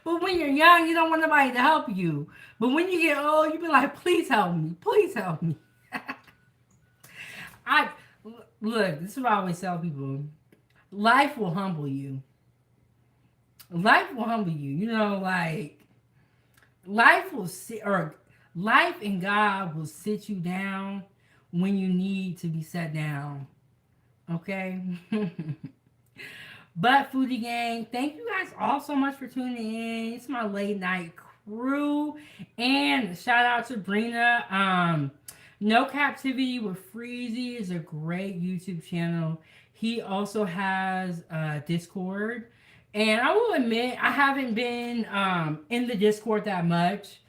But when you're young, you don't want nobody to help you. But when you get old, you be like, please help me. Please help me. Look, this is what I always tell people. Life will humble you. Life will humble you. You know, like, life and God will sit you down when you need to be set down. Okay? But Foodie Gang, thank you guys all so much for tuning in. It's my late night crew. And shout out to Brina. No Captivity with Freezy is a great YouTube channel. He also has Discord. And I will admit, I haven't been in the Discord that much.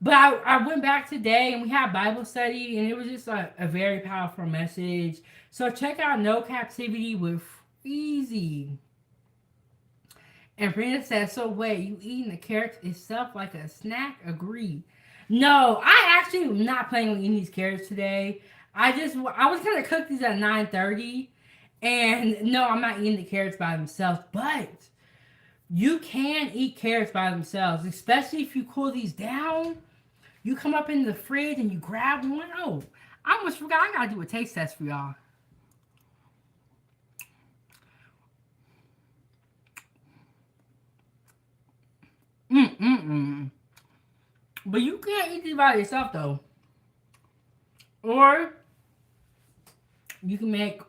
But I went back today and we had Bible study and it was just a very powerful message. So check out No Captivity with Freezy. And Brenda says, so wait, you eating the carrots itself like a snack? Agree. No, I actually am not planning on eating these carrots today. I was going to cook these at 9:30. And no, I'm not eating the carrots by themselves. But you can eat carrots by themselves, especially if you cool these down. You come up in the fridge and you grab one. Oh, I almost forgot. I gotta do a taste test for y'all. But you can't eat these by yourself though. Or you can make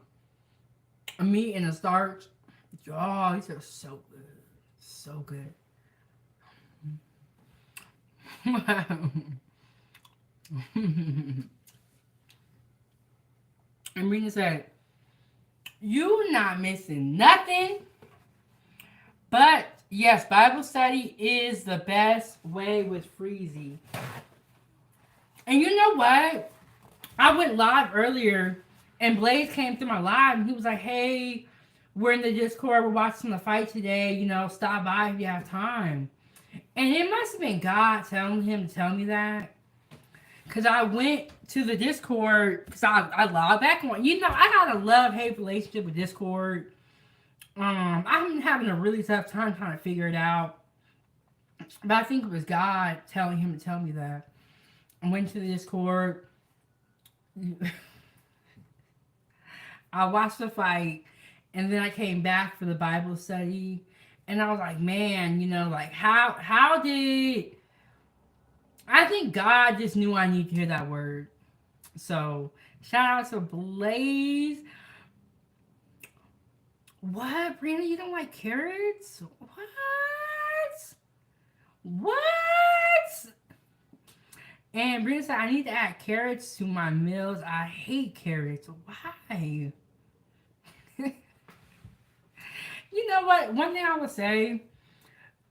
a meat and a starch. Oh, these are so good. So good. And Rena said, you not missing nothing. But yes, Bible study is the best way with Freezy. And you know what? I went live earlier and Blaze came through my live and he was like, hey, we're in the Discord, we're watching the fight today, you know, stop by if you have time. And it must have been God telling him to tell me that. Because I went to the Discord, because I logged back on. You know, I got a love-hate relationship with Discord. I'm having a really tough time trying to figure it out. But I think it was God telling him to tell me that. I went to the Discord. I watched the fight. And then I came back for the Bible study. And I was like, man, you know, like, how did... I think God just knew I needed to hear that word. So, shout out to Blaze. What? Brianna, you don't like carrots? What? And Brianna said, I need to add carrots to my meals. I hate carrots. Why? You know what? One thing I would say,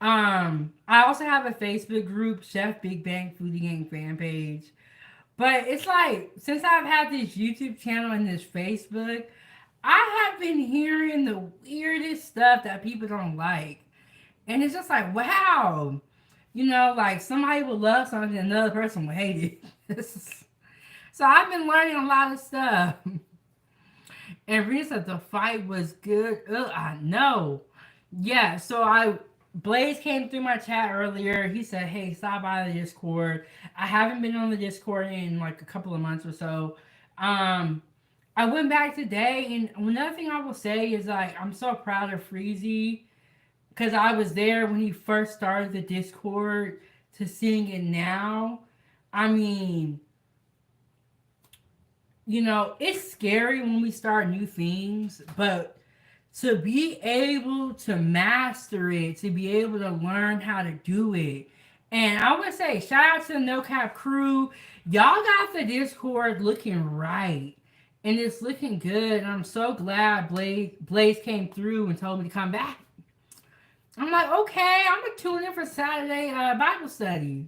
I also have a Facebook group, Chef Big Bang Foodie Gang fan page. But it's like, since I've had this YouTube channel and this Facebook, I have been hearing the weirdest stuff that people don't like. And it's just like, wow. You know, like somebody will love something and another person will hate it. So I've been learning a lot of stuff. And Rita said the fight was good. Ugh, I know. Yeah, so Blaze came through my chat earlier. He said, "Hey, stop by the Discord." I haven't been on the Discord in like a couple of months or so. Um, I went back today, and another thing I will say is like I'm so proud of Freezy because I was there when he first started the Discord to seeing it now. I mean, you know, it's scary when we start new things, but to be able to master it, to be able to learn how to do it. And I would say, shout out to the No Cap crew. Y'all got the Discord looking right. And it's looking good. And I'm so glad Blaze came through and told me to come back. I'm like, okay, I'm going to tune in for Saturday Bible study.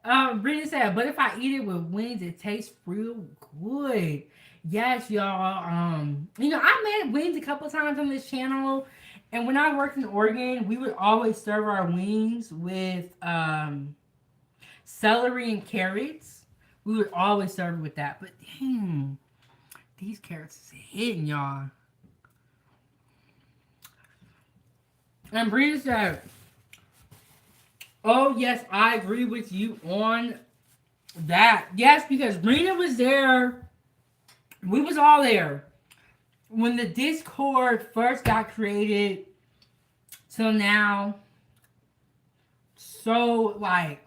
Brittany said, but if I eat it with wings, it tastes real good. Yes, y'all. You know, I made wings a couple times on this channel, and when I worked in Oregon, we would always serve our wings with celery and carrots. We would always serve it with that. But dang, these carrots is hitting, y'all. And Brittany said, oh, yes, I agree with you on that. Yes, because Rena was there. We was all there. When the Discord first got created till now. So, like,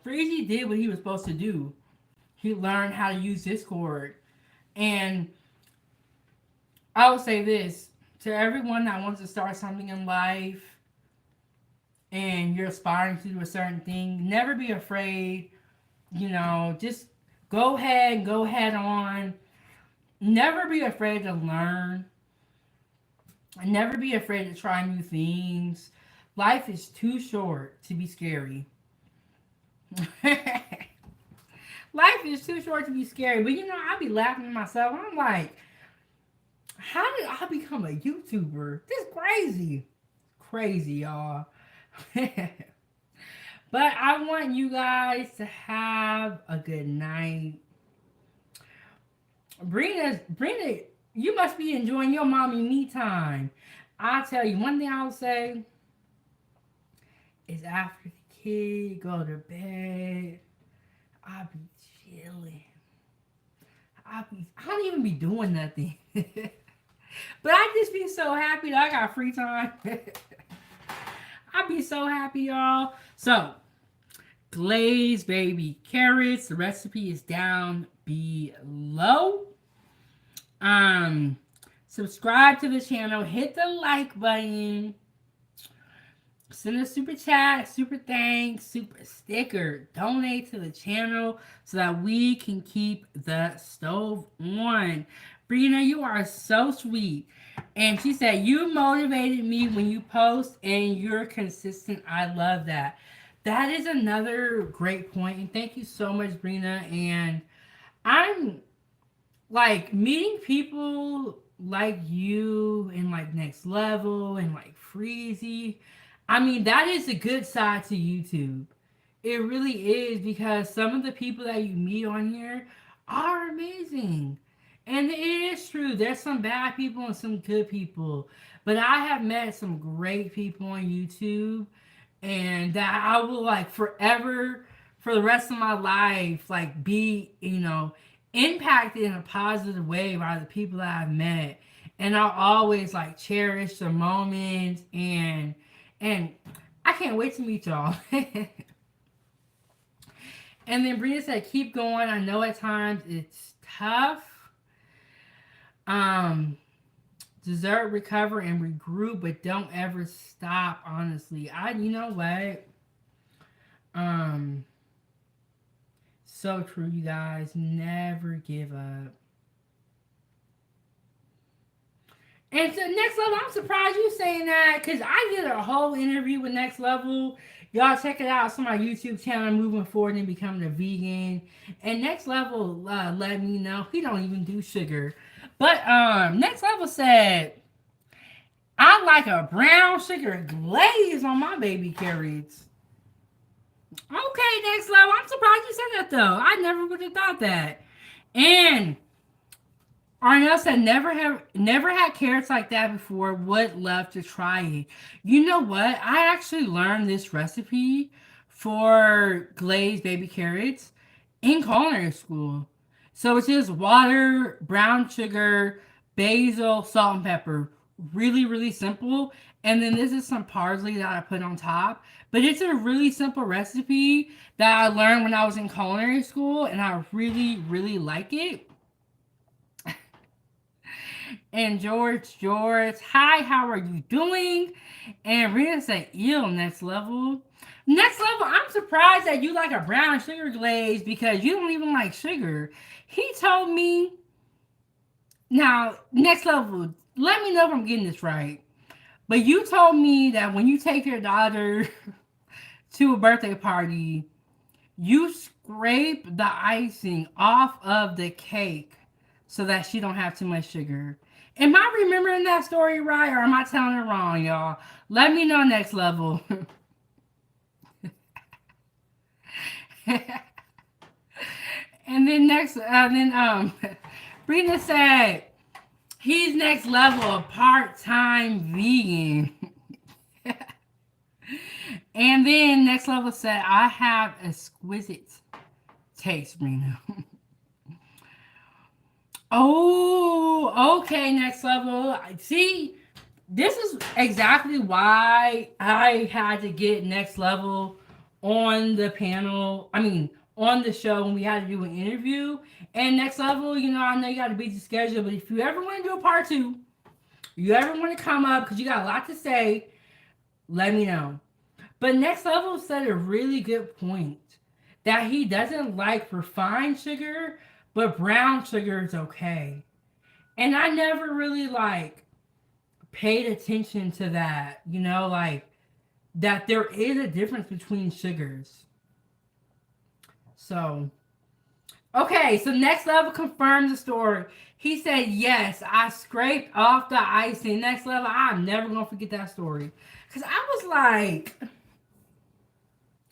Freezy did what he was supposed to do. He learned how to use Discord. And I will say this. To everyone that wants to start something in life, and you're aspiring to do a certain thing, never be afraid. You know, just go head on. Never be afraid to learn. Never be afraid to try new things. Life is too short to be scary. Life is too short to be scary. But you know, I be laughing at myself. I'm like, how did I become a YouTuber? This is crazy. Crazy, y'all. But I want you guys to have a good night. Brina, you must be enjoying your mommy me time. I'll tell you, one thing I'll say is after the kid go to bed, I'll be chilling. I don't even be doing nothing. But I just be so happy that I got free time. I be so happy, y'all. So, glazed baby carrots. The recipe is down below. Subscribe to the channel. Hit the like button. Send a super chat, super thanks, super sticker. Donate to the channel so that we can keep the stove on. Brina, you are so sweet. And she said, you motivated me when you post and you're consistent. I love that. That is another great point. And thank you so much, Brina. And I'm like meeting people like you and like Next Level and like Freezy. I mean, that is a good side to YouTube. It really is, because some of the people that you meet on here are amazing. And it is true. There's some bad people and some good people. But I have met some great people on YouTube. And that I will like forever, for the rest of my life, like be, you know, impacted in a positive way by the people that I've met. And I'll always like cherish the moments, and I can't wait to meet y'all. And then Brina said, keep going. I know at times it's tough. Desert, recover, and regroup, but don't ever stop, honestly. You know what? So true, you guys. Never give up. And so Next Level, I'm surprised you saying that because I did a whole interview with Next Level. Y'all check it out. It's on my YouTube channel, moving forward and becoming a vegan. And Next Level let me know he don't even do sugar. But Next Level said I like a brown sugar glaze on my baby carrots. Okay, Next Level. I'm surprised you said that though. I never would have thought that. And Arnell said never had carrots like that before. Would love to try it. You know what? I actually learned this recipe for glazed baby carrots in culinary school. So it's just water, brown sugar, basil, salt, and pepper. Really, really simple. And then this is some parsley that I put on top. But it's a really simple recipe that I learned when I was in culinary school, and I really, really like it. And George, hi, how are you doing? And Rita said, ew, Next Level. Next Level, I'm surprised that you like a brown sugar glaze because you don't even like sugar. He told me, now, Next Level, let me know if I'm getting this right. But you told me that when you take your daughter to a birthday party, you scrape the icing off of the cake so that she don't have too much sugar. Am I remembering that story right, or am I telling it wrong, y'all? Let me know. Next Level. And then Brina said he's Next Level, a part-time vegan. And then Next Level said I have exquisite taste, Brina. Oh, okay, Next Level. See, this is exactly why I had to get Next Level on the panel. I mean, on the show when we had to do an interview. And Next Level, you know, I know you got a busy schedule, but if you ever want to do a part 2, you ever want to come up because you got a lot to say, let me know. But Next Level said a really good point that he doesn't like refined sugar, but brown sugar is okay. And I never really paid attention to that, you know, that there is a difference between sugars. So, okay, so Next Level confirmed the story. He said, yes, I scraped off the icing. Next Level, I'm never going to forget that story. Because I was like,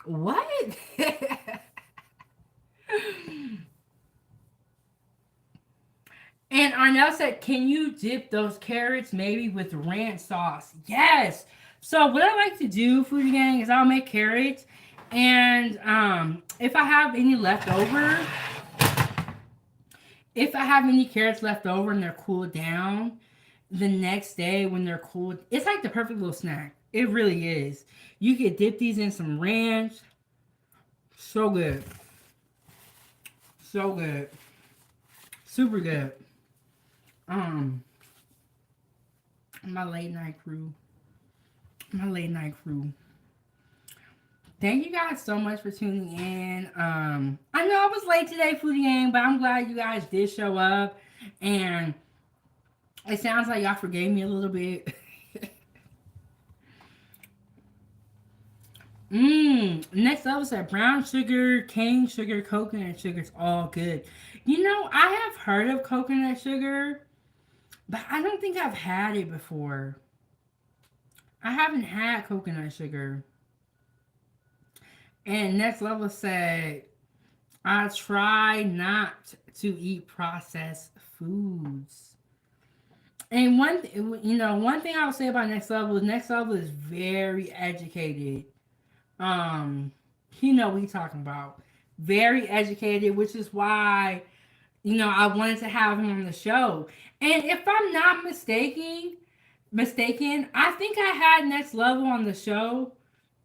what? And Arnell said, can you dip those carrots maybe with ranch sauce? Yes. So what I like to do, Foodie Gang, is I'll make carrots. And if I have any left over, if I have any carrots left over and they're cooled down, the next day when they're cooled, it's like the perfect little snack. It really is. You can dip these in some ranch. So good. So good. Super good. My late night crew. Thank you guys so much for tuning in. I know I was late today, Foodie Gang, but I'm glad you guys did show up. And it sounds like y'all forgave me a little bit. Next Level said brown sugar, cane sugar, coconut sugar is all good. You know, I have heard of coconut sugar, but I don't think I've had it before. I haven't had coconut sugar. And Next Level said, I try not to eat processed foods. And one thing I would say about Next Level is very educated. He know what he's talking about. Very educated, which is why, I wanted to have him on the show. And if I'm not mistaken, I think I had Next Level on the show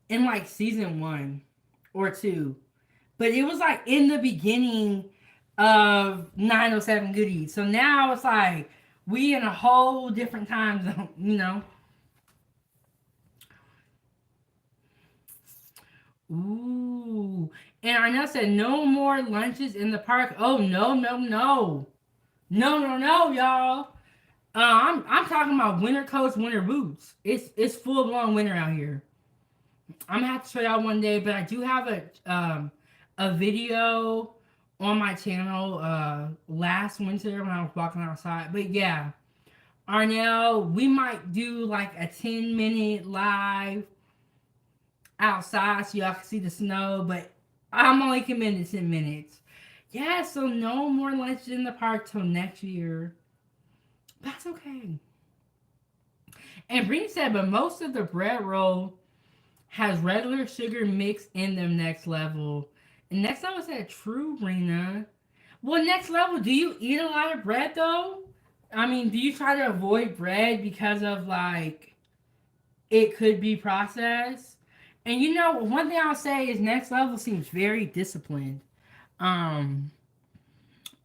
in season 1 or 2. But it was in the beginning of 907 Goodies. So now it's we in a whole different time zone, Ooh. And Arnell said, no more lunches in the park. Oh, no, y'all. I'm talking about winter coats, winter boots. It's full blown winter out here. I'm gonna have to show y'all one day, but I do have a video on my channel last winter when I was walking outside. But yeah, Arnell, we might do like a 10-minute live outside so y'all can see the snow, but I'm only committed to 10 minutes. Yeah, so no more lunch in the park till next year. That's okay. And Bree said, but most of the bread roll has regular sugar mixed in them next level. And next level said, true, Brina. Well, next level, do you eat a lot of bread though? I mean, do you try to avoid bread because of like it could be processed? And you know, one thing I'll say is next level seems very disciplined. Um,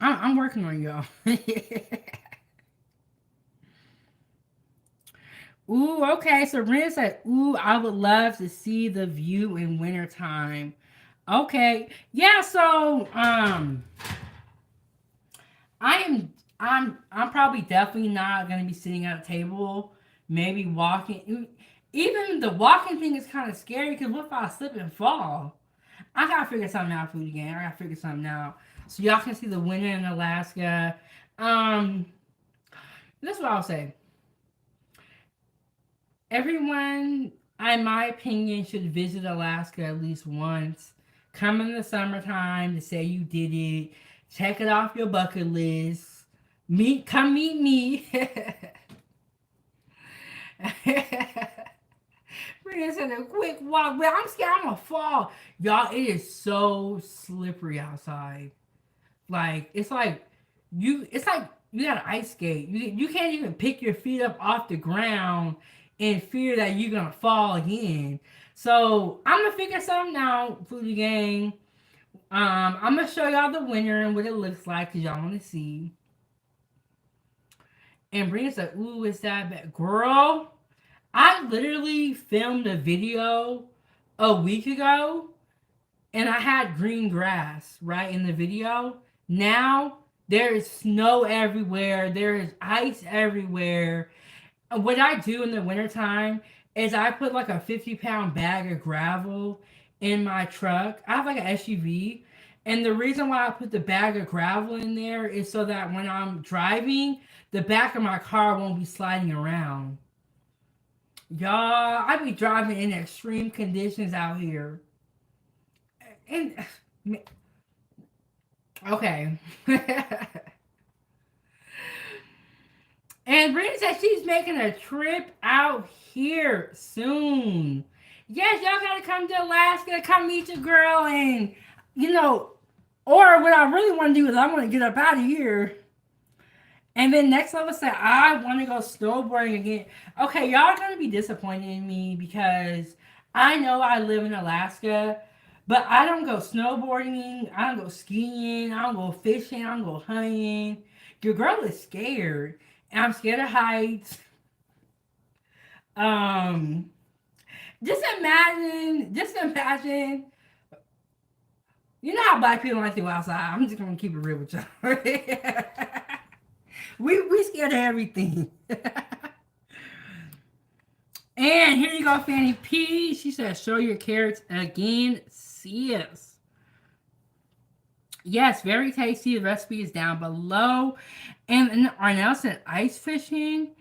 I'm working on y'all. Ooh, okay. So Ren said, ooh, I would love to see the view in wintertime. Okay. Yeah, so I'm probably definitely not gonna be sitting at a table, maybe walking. Even the walking thing is kind of scary because what if I slip and fall? I gotta figure something out for you again. I gotta figure something out. So y'all can see the winter in Alaska. Um, that's what I'll say. Everyone, in my opinion, should visit Alaska at least once. Come in the summertime to say you did it. Check it off your bucket list. Come meet me. We're gonna send a quick walk, but I'm scared I'm gonna fall. Y'all, it is so slippery outside. Like it's like you got an ice skate. You can't even pick your feet up off the ground in fear that you're gonna fall again. So I'm gonna figure something out, Foodie Gang. I'm gonna show y'all the winter and what it looks like because y'all wanna see. And Brian's like, ooh, is that bad? Girl, I literally filmed a video a week ago and I had green grass, right, in the video. Now there is snow everywhere, there is ice everywhere. What I do in the wintertime is I put like a 50-pound bag of gravel in my truck. I have like an SUV. And the reason why I put the bag of gravel in there is so that when I'm driving, the back of my car won't be sliding around. Y'all, I be driving in extreme conditions out here. And okay. And Brittany said she's making a trip out here soon. Yes, y'all gotta come to Alaska, come meet your girl, and you know, or what I really want to do is I want to get up out of here. And then next level said I want to go snowboarding again. Okay, y'all are gonna be disappointed in me because I know I live in Alaska, but I don't go snowboarding, I don't go skiing, I don't go fishing, I don't go hunting. Your girl is scared. And I'm scared of heights. Um, just imagine. You know how black people like to go outside. I'm just gonna keep it real with y'all. We scared of everything. And here you go, Fanny P. She said, "Show your carrots again, sis." Yes, very tasty. The recipe is down below. And Arnell said, "Ice fishing."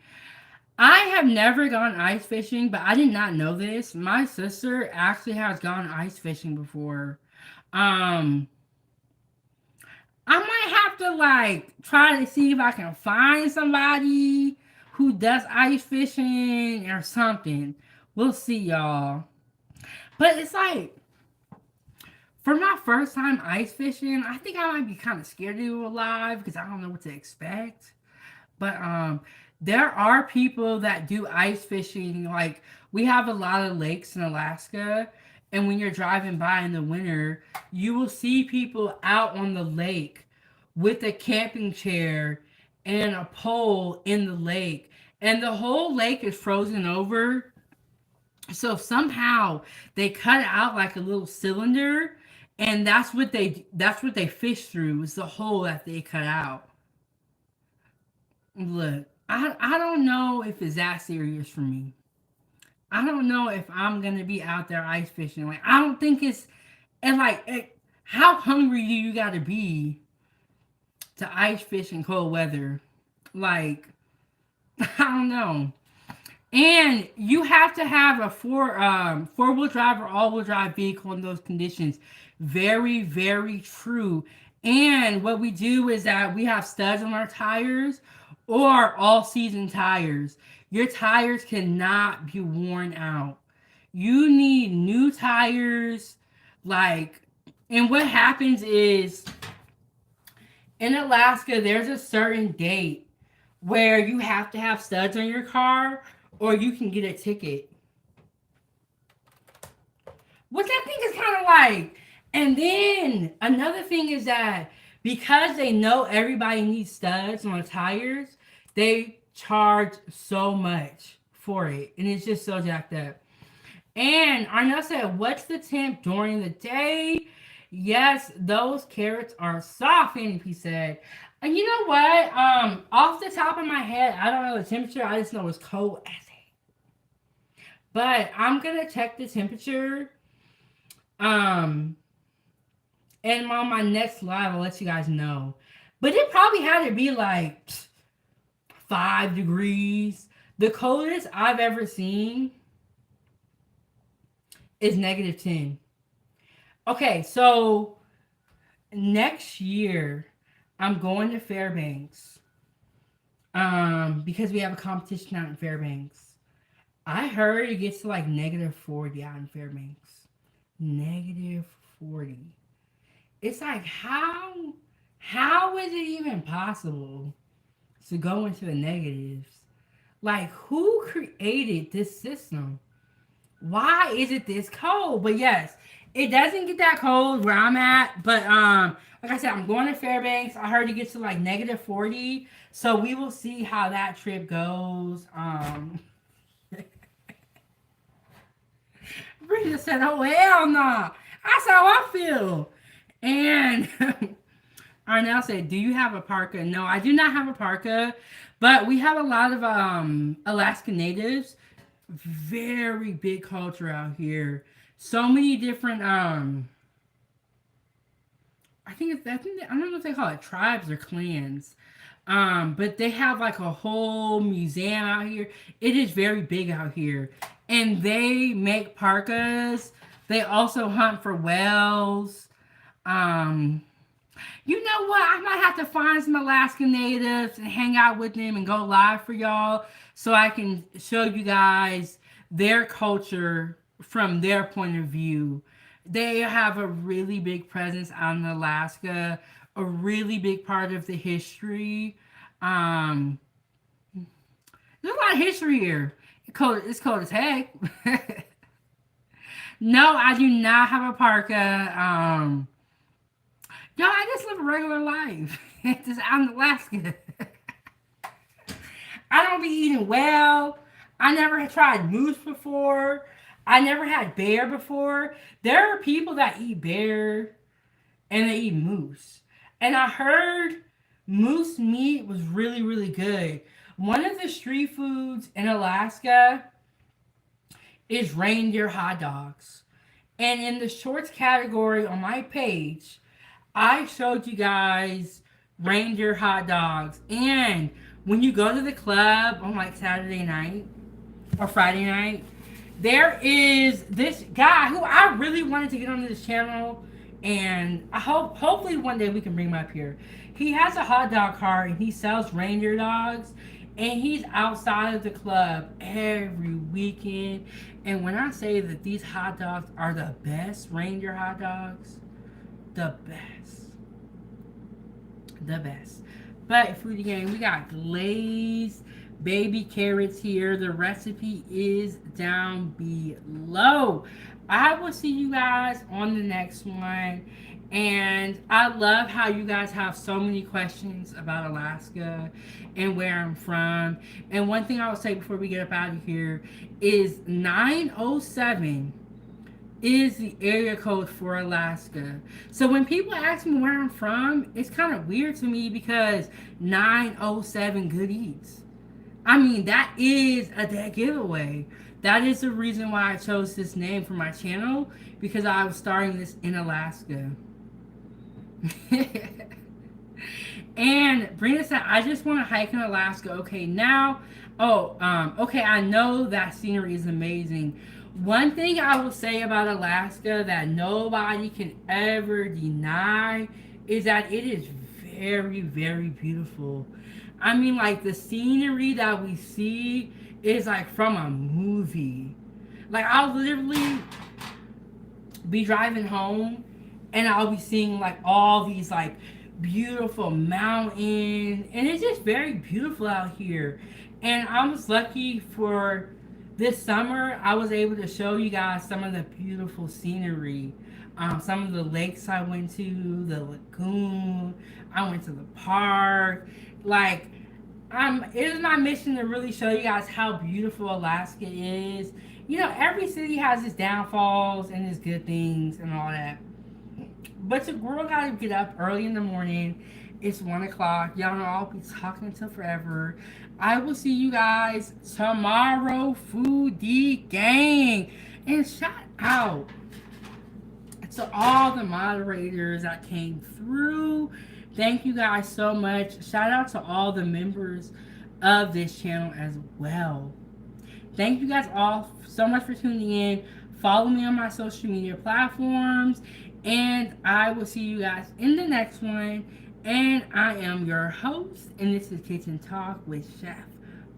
I have never gone ice fishing, but I did not know this. My sister actually has gone ice fishing before. Um, I might have to like try to see if I can find somebody who does ice fishing or something. We'll see, y'all. But it's like for my first time ice fishing, I think I might be kind of scared to do it live because I don't know what to expect. But there are people that do ice fishing. Like we have a lot of lakes in Alaska, and when you're driving by in the winter, you will see people out on the lake with a camping chair and a pole in the lake, and the whole lake is frozen over. So somehow they cut out like a little cylinder, and that's what they fish through. Is the hole that they cut out. Look, I don't know if it's that serious for me. I don't know if I'm gonna be out there ice fishing. Like I don't think it's and like how hungry do you gotta be to ice fish in cold weather? Like I don't know. And you have to have a four-wheel drive or all-wheel drive vehicle in those conditions. Very, very true. And what we do is that we have studs on our tires or all-season tires. Your tires cannot be worn out. You need new tires. Like, and what happens is in Alaska, there's a certain date where you have to have studs on your car or you can get a ticket. Which I think is kind of like, and then another thing is that because they know everybody needs studs on tires, they charge so much for it. And it's just so jacked up. And Arnell said, what's the temp during the day? Yes, those carrots are soft, Annie said. And you know what? Off the top of my head, I don't know the temperature. I just know it's cold as hell. But I'm gonna check the temperature. Um, and on my next live, I'll let you guys know. But it probably had to be like 5 degrees. The coldest I've ever seen is -10. Okay, so next year I'm going to Fairbanks. Because we have a competition out in Fairbanks. I heard it gets to like -40 out in Fairbanks. -40. It's like how is it even possible to go into the negatives? Like who created this system? Why is it this cold? But yes, it doesn't get that cold where I'm at. But like I said, I'm going to Fairbanks. I heard it gets to like -40. So we will see how that trip goes. Brenda said, oh hell no. That's how I feel. And Arnell said, do you have a parka? No, I do not have a parka. But we have a lot of Alaska Natives. Very big culture out here. So many different I don't know if they call it tribes or clans. But they have like a whole museum out here. It is very big out here. And they make parkas. They also hunt for whales. You know what? I might have to find some Alaska Natives and hang out with them and go live for y'all so I can show you guys their culture from their point of view. They have a really big presence out in Alaska, a really big part of the history. There's a lot of history here. It's cold as heck. No, I do not have a parka. Yo, I just live a regular life. Just out in Alaska. I don't be eating well. I never tried moose before. I never had bear before. There are people that eat bear and they eat moose. And I heard moose meat was really, really good. One of the street foods in Alaska is reindeer hot dogs. And in the shorts category on my page, I showed you guys reindeer hot dogs. And when you go to the club on like Saturday night or Friday night, there is this guy who I really wanted to get on this channel, and I hopefully one day we can bring him up here. He has a hot dog cart and he sells reindeer dogs, and he's outside of the club every weekend. And when I say that these hot dogs are the best reindeer hot dogs, the best. The best. But foodie gang, we got glazed baby carrots here. The recipe is down below. I will see you guys on the next one. And I love how you guys have so many questions about Alaska and where I'm from. And one thing I will say before we get up out of here is 907 is the area code for Alaska. So when people ask me where I'm from, it's kind of weird to me because 907 Good Eats. I mean, that is a dead giveaway. That is the reason why I chose this name for my channel, because I was starting this in Alaska. And Brina said, I just want to hike in Alaska. Okay, now, okay, I know that scenery is amazing. One thing I will say about Alaska that nobody can ever deny is that it is very, very beautiful. I mean, like, the scenery that we see is like from a movie. Like, I'll literally be driving home and I'll be seeing like all these like beautiful mountains, and it's just very beautiful out here. And I was lucky for this summer, I was able to show you guys some of the beautiful scenery. Some of the lakes I went to, the lagoon, I went to the park. Like, it is my mission to really show you guys how beautiful Alaska is. You know, every city has its downfalls and its good things and all that. But your girl gotta get up early in the morning. It's 1 o'clock. Y'all know I'll be talking until forever. I will see you guys tomorrow, foodie gang. And shout out to all the moderators that came through. Thank you guys so much. Shout out to all the members of this channel as well. Thank you guys all so much for tuning in. Follow me on my social media platforms. And I will see you guys in the next one. And I am your host. And this is Kitchen Talk with Chef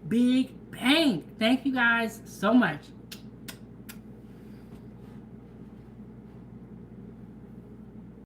Big Bang. Thank you guys so much.